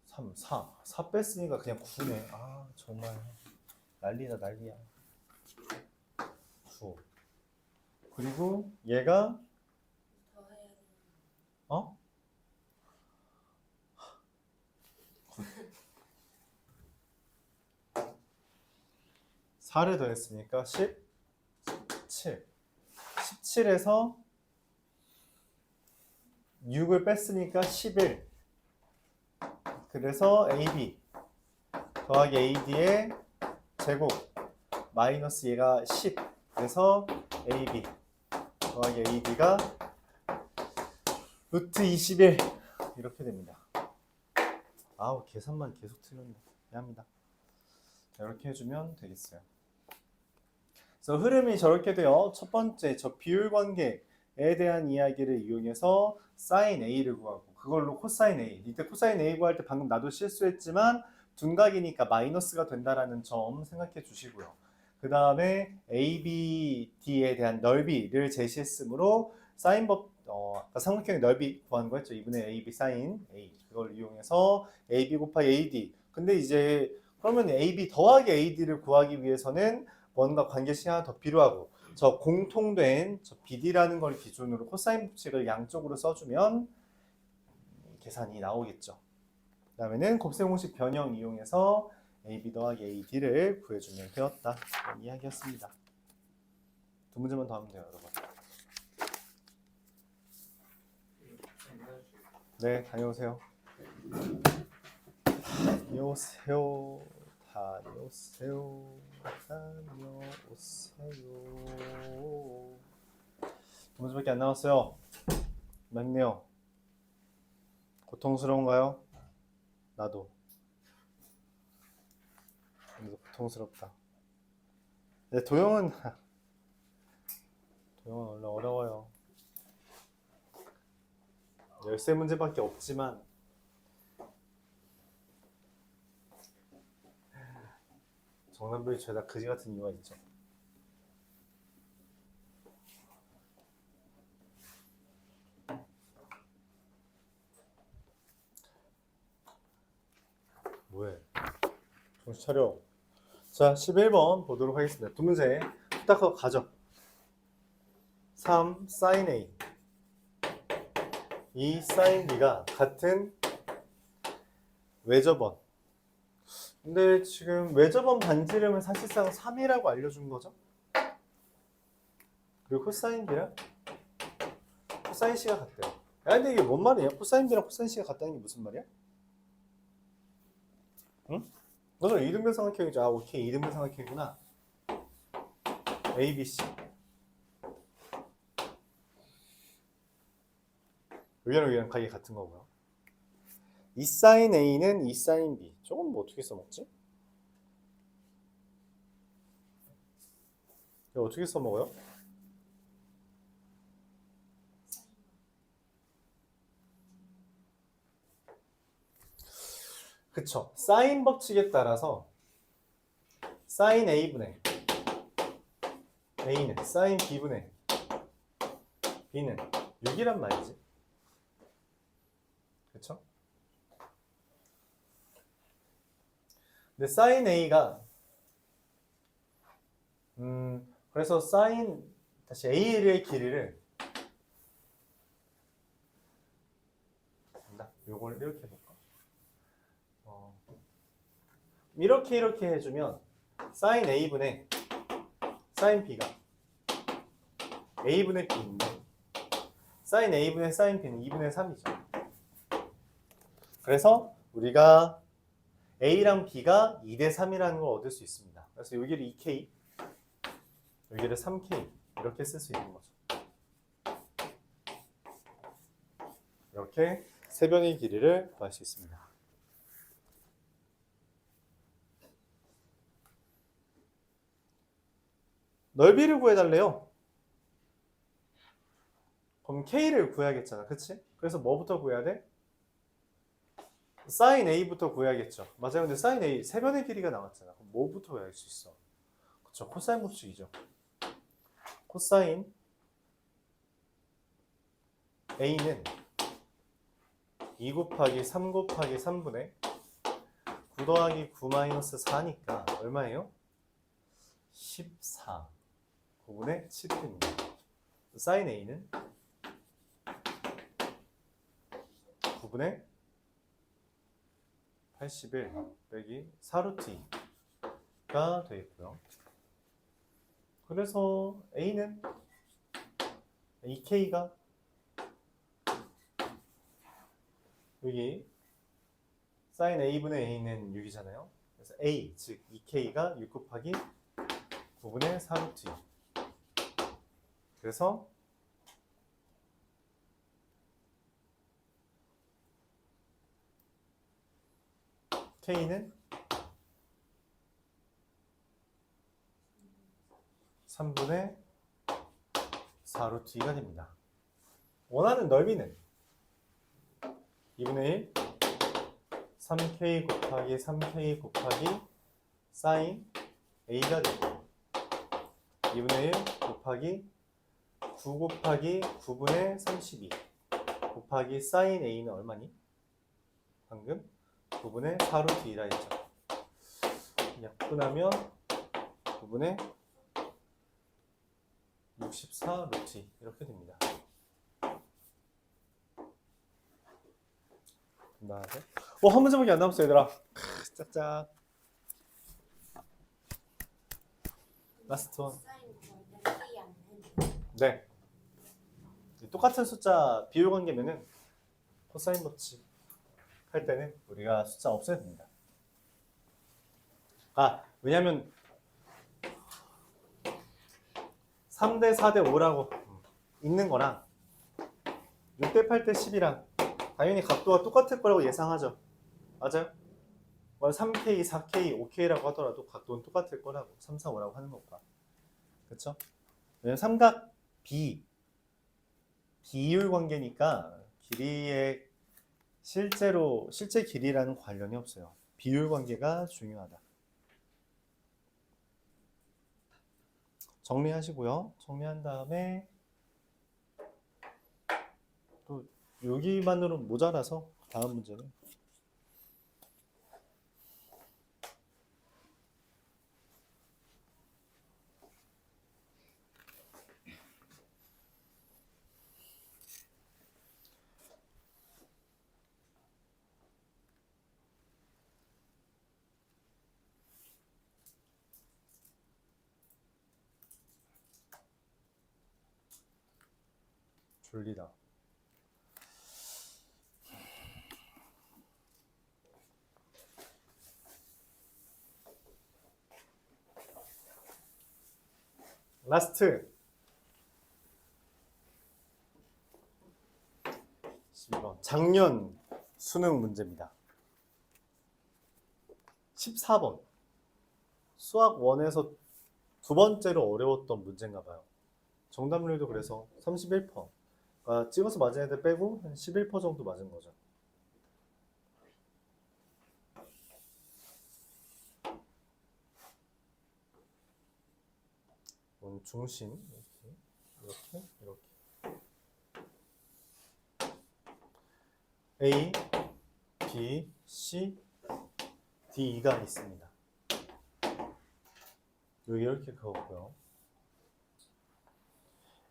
3, 4 뺐으니까 그냥 9네. 아 정말 난리다 난리야. 9. 그리고 얘가 어? 9. 4를 더했으니까 17. 17에서 6을 뺐으니까 11. 그래서 AB 더하기 AD의 제곱 마이너스 얘가 10. 그래서 AB 더하기 AD가 루트 21 이렇게 됩니다. 아우 계산만 계속 틀렸네. 미안합니다. 이렇게 해주면 되겠어요. 그래서 흐름이 저렇게 돼요. 첫 번째 저 비율 관계에 대한 이야기를 이용해서 사인 A를 구하고 그걸로 코사인 A. 이때 코사인 A 구할 때 방금 나도 실수했지만 둔각이니까 마이너스가 된다라는 점 생각해 주시고요. 그 다음에 ABD에 대한 넓이를 제시했으므로 사인법 아까 삼각형의 넓이 구하는 거였죠. 2분의 AB 사인 A. 그걸 이용해서 AB 곱하기 AD. 근데 이제 그러면 AB 더하기 AD를 구하기 위해서는 뭔가 관계식이 하나 더 필요하고 저 공통된 저 BD라는 걸 기준으로 코사인 법칙을 양쪽으로 써주면 계산이 나오겠죠. 그 다음에는 곱셈 공식 변형 이용해서 AB 더하기 AD를 구해주면 되었다. 이런 이야기였습니다. 두 문제만 더 하면 돼요, 여러분. 네, 다녀오세요. 다녀오세요. 다녀오세요. 다녀오세요. 두 문제밖에 안 남았어요. 맞네요. 고통스러운가요? 나도. 고통스럽다. 네, 도형은 원래 어려워요. 13문제밖에 없지만 정답률이 죄다 그지 같은 이유가 있죠. 뭐해? 정신 차려. 자, 11번 보도록 하겠습니다. 두 문제 후딱하고 가죠. 3 sin A 2 sin B가 같은 외접원. 근데 지금 외접원 반지름은 사실상 3이라고 알려준 거죠. 그리고 코사인 B랑 코사인 C가 같대요. 야, 근데 이게 뭔 말이야? 코사인 B랑 코사인 C가 같다는 게 무슨 말이야? 응? 너도 이등변 삼각형이죠. 아, 오케이. 이등변 삼각형이구나. A, B, C. 여기랑 각이 같은 거고요. 2 sin A는 2 sin B. 저건 뭐 어떻게 써먹지? 이거 어떻게 써먹어요? 그쵸. 사인 법칙에 따라서 sin A분의 A는 sin B분의 B는 6이란 말이지. 그쵸? 근데 sin A가 그래서 다시 A의 길이를 요걸 이렇게 해볼까? 이렇게 해주면 sin A분의 sin B가 A분의 B인데 sin A분의 sin B는 2분의 3이죠. 그래서 우리가 A랑 B가 2대 3이라는 걸 얻을 수 있습니다. 그래서 여기를 2K, 여기를 3K 이렇게 쓸 수 있는 거죠. 이렇게 세 변의 길이를 구할 수 있습니다. 넓이를 구해달래요. 그럼 K를 구해야겠잖아. 그치? 그래서 뭐부터 구해야 돼? sin A부터 구해야겠죠. 맞아요. 근데 sin A 세 변의 길이가 나왔잖아. 그럼 뭐부터 구할 수 있어? 그쵸. 코사인 법칙이죠. 코사인 A는 2 곱하기 3 곱하기 3분의 9 더하기 9 마이너스 4니까 얼마예요? 14 9분의 7입니다. sin A는 9분의 81 빼기 4루트 2가 되겠고요. 그래서 A는 2K가 여기 sin A분의 A는 6이잖아요. 그래서 A, 즉 2K가 6 곱하기 9분의 4루트 2. 그래서 K는 3분의 4루트 2가 됩니다. 원하는 넓이는 2분의 1 3K 곱하기 3K 곱하기 sin A가 되고 2분의 1 곱하기 9 곱하기 9분의 32 곱하기 sin A는 얼마니? 방금 9분의 4루트 2라 했죠. 약분하면 9분의 64 루트 2 이렇게 됩니다. 나서 한 문제밖에 안 남았어 얘들아. 짝짝. 라스트 원. 네. 똑같은 숫자 비율 관계면은 코사인 법칙 할 때는 우리가 숫자 없애야 됩니다. 왜냐면 3대 4대 5라고 있는 거랑 6대 8대 10이랑 당연히 각도가 똑같을 거라고 예상하죠. 맞아요? 3K, 4K, 5K라고 하더라도 각도는 똑같을 거라고 3, 4, 5라고 하는 것과 그쵸? 왜냐면 삼각 비율 관계니까 길이의 실제 길이라는 관련이 없어요. 비율 관계가 중요하다. 정리하시고요. 정리한 다음에 또 여기만으로 모자라서 다음 문제는 졸리다. 라스트 12번 작년 수능 문제입니다. 14번 수학 1에서 두 번째로 어려웠던 문제인가 봐요. 정답률도 그래서 31%. 그러니까 찍어서 맞은 애들 빼고 한 11% 정도 맞은 거죠. 중심 이렇게 A, B, C, D가 있습니다. 여기 이렇게 그었고요.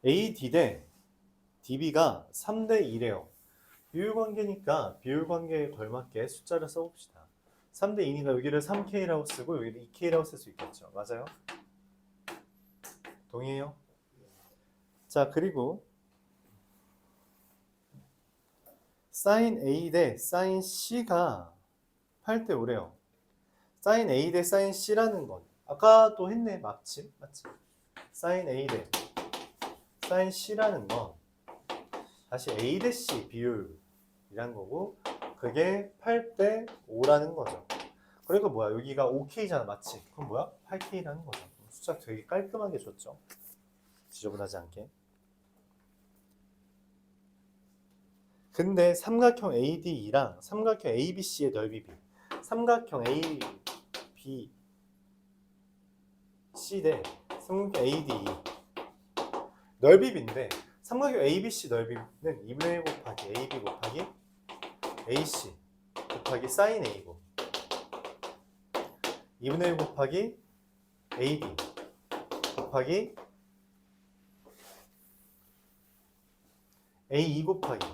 A, D 대 DB가 3대 2래요. 비율 관계니까 비율 관계에 걸맞게 숫자를 써봅시다. 3대 2니까 여기를 3K라고 쓰고 여기를 2K라고 쓸 수 있겠죠. 맞아요? 동의해요? 자, 그리고 사인 A 대 사인 C가 8대 5래요. 사인 A 대 사인 C라는 건 아까도 했네. 맞지? 사인 A 대 사인 C라는 건 다시 A 대 C 비율이란 거고 그게 8대 5라는 거죠. 그러니까 뭐야? 여기가 5K잖아. 맞지? 그럼 뭐야? 8K라는 거죠. 숫자 되게 깔끔하게 줬죠. 지저분하지 않게. 근데 삼각형 ADE랑 삼각형 ABC의 넓이 비 삼각형 ABC 대 삼각형 ADE 넓이 비인데 삼각형 ABC 넓이는 2분의 1 곱하기 AB 곱하기 AC 곱하기 sin A고 2분의 1 곱하기 AD 곱하기 A2 곱하기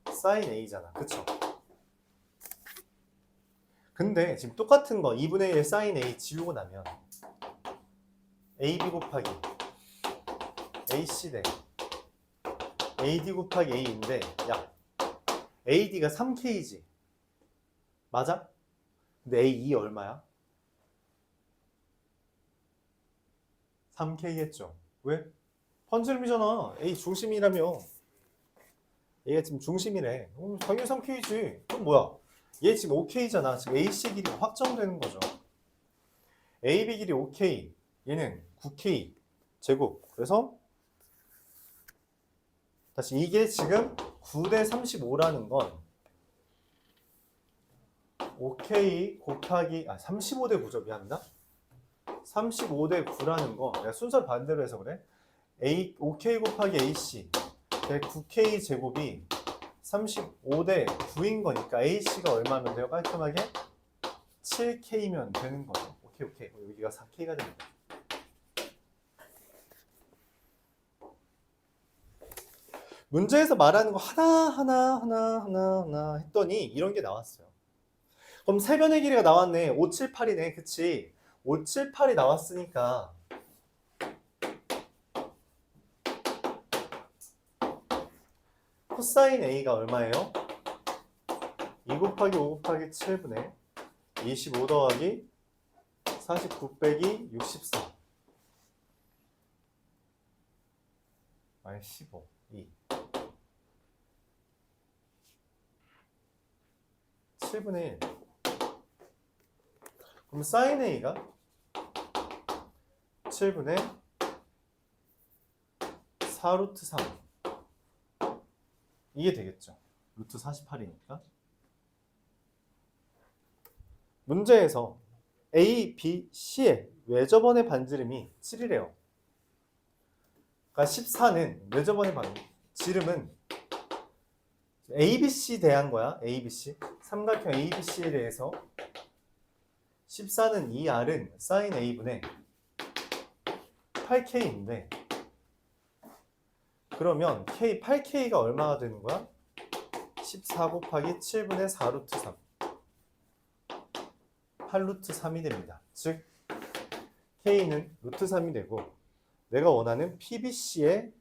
sin A잖아. 그쵸? 근데 지금 똑같은 거 2분의 1 sin A 지우고 나면 AB 곱하기 AC 대 AD 곱하기 A인데 야 AD가 3K지. 맞아? 근데 A2 얼마야? 3K겠죠. 왜? 판절미잖아. A 중심이라며. 얘가 지금 중심이래. 당연히 3K지. 그럼 뭐야? 얘 지금 5K잖아. 지금 AC 길이가 확정되는 거죠. AB 길이 5K. 얘는 9K 제곱. 그래서 다시 이게 지금 9대 35라는 건 5K 곱하기 35대 9죠. 미안합니다. 35대 9라는 거 내가 순서를 반대로 해서 그래. 5K 곱하기 AC 9K 제곱이 35대 9인 거니까 AC가 얼마면 돼요? 깔끔하게 7K면 되는 거죠. 오케이. 여기가 4K가 됩니다. 문제에서 말하는 거 하나 했더니 이런 게 나왔어요. 그럼 세변의 길이가 나왔네. 5, 7, 8이네. 그치? 5, 7, 8이 나왔으니까 코사인 A가 얼마예요? 2 곱하기 5 곱하기 7분의 25 더하기 49 빼기 64 아니 15 2 7분의 1 그럼 사인 A가 7분의 4 루트 3 이게 되겠죠. 루트 48이니까. 문제에서 A, B, C의 외접원의 반지름이 7이래요. 그러니까 14는 외접원의 반지름은 ABC 대한 거야. ABC. 삼각형 ABC에 대해서 14는 이 R은 sin A분의 8K인데 그러면 K, 8K가 얼마가 되는 거야? 14 곱하기 7분의 4 루트 3 8 루트 3이 됩니다. 즉 K는 루트 3이 되고 내가 원하는 PBC의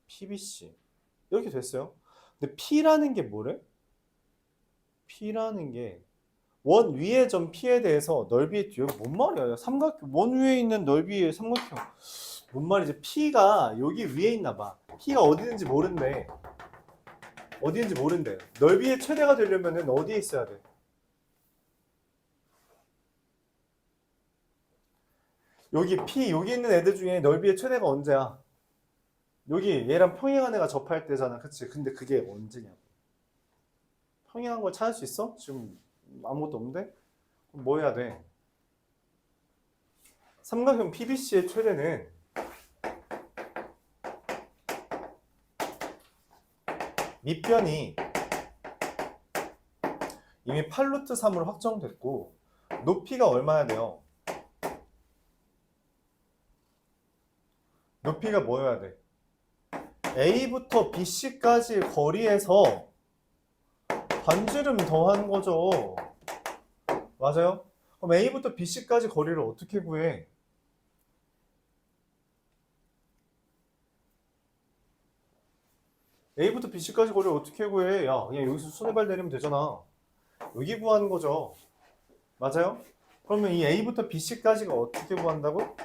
PBC 이렇게 됐어요. 근데 P라는 게 뭐래? P라는 게 원 위의 점 P에 대해서 넓이의 뒤에 뭔 말이야? 삼각형 원 위에 있는 넓이의 삼각형 뭔 말이지? P가 여기 위에 있나 봐. P가 어디 있는지 모른대. 어디 있는지 모른대. 넓이의 최대가 되려면 어디에 있어야 돼? 여기 P 여기 있는 애들 중에 넓이의 최대가 언제야? 여기 얘랑 평행한 애가 접할 때잖아. 그치? 근데 그게 언제냐고. 평행한 걸 찾을 수 있어? 지금 아무것도 없는데? 그럼 뭐 해야 돼? 삼각형 PBC의 최대는 밑변이 이미 8루트 3으로 확정됐고 높이가 얼마야 돼요? 높이가 뭐여야 돼? A부터 BC까지 거리에서 반지름 더한 거죠. 맞아요? 그럼 A부터 BC까지 거리를 어떻게 구해? A부터 BC까지 거리를 어떻게 구해? 야, 그냥 여기서 손해발 내리면 되잖아. 여기 구하는 거죠. 맞아요? 그러면 이 A부터 BC까지가 어떻게 구한다고?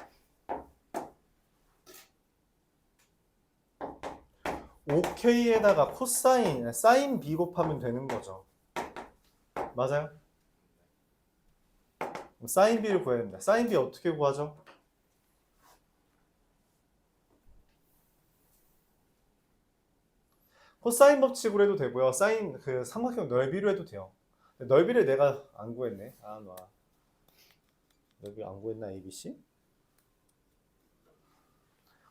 5K에다가 코사인, 사인 B 곱하면 되는 거죠. 맞아요? 사인 B를 구해야 됩니다. 사인 B 어떻게 구하죠? 코사인 법칙으로 해도 되고요. 사인 그 삼각형 넓이로 해도 돼요. 넓이를 내가 안 구했네. 아, 놔. 넓이 안 구했나 ABC?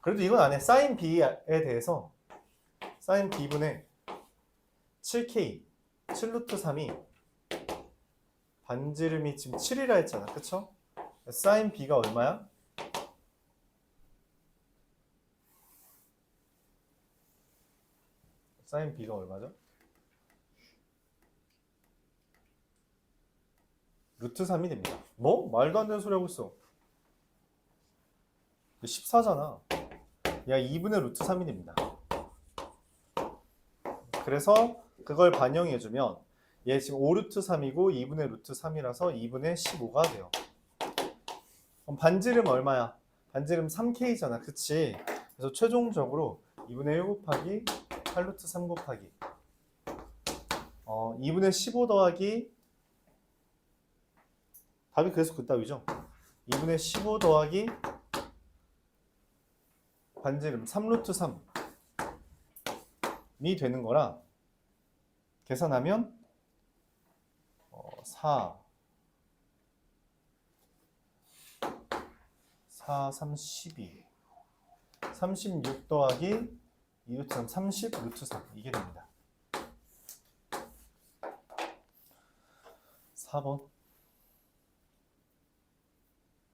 그래도 이건 안 해. 사인 B에 대해서 사인 B분의 7K 7루트 3이 반지름이 지금 7이라 했잖아. 그쵸? 사인 B가 얼마야? 사인 B가 얼마죠? 루트 3이 됩니다. 뭐? 말도 안 되는 소리 하고 있어. 14잖아. 야, 2분의 루트 3이 됩니다. 그래서 그걸 반영해주면 얘 지금 5루트 3이고 2분의 루트 3이라서 2분의 15가 돼요. 그럼 반지름 얼마야? 반지름 3K잖아. 그치? 그래서 최종적으로 2분의 1 곱하기 8루트 3 곱하기 2분의 15 더하기 답이 그래서 그따위죠. 2분의 15 더하기 반지름 3루트 3이 되는 거라 계산하면 4 3, 12 36 더하기 2루트 3, 30 루트 3 이게 됩니다. 4번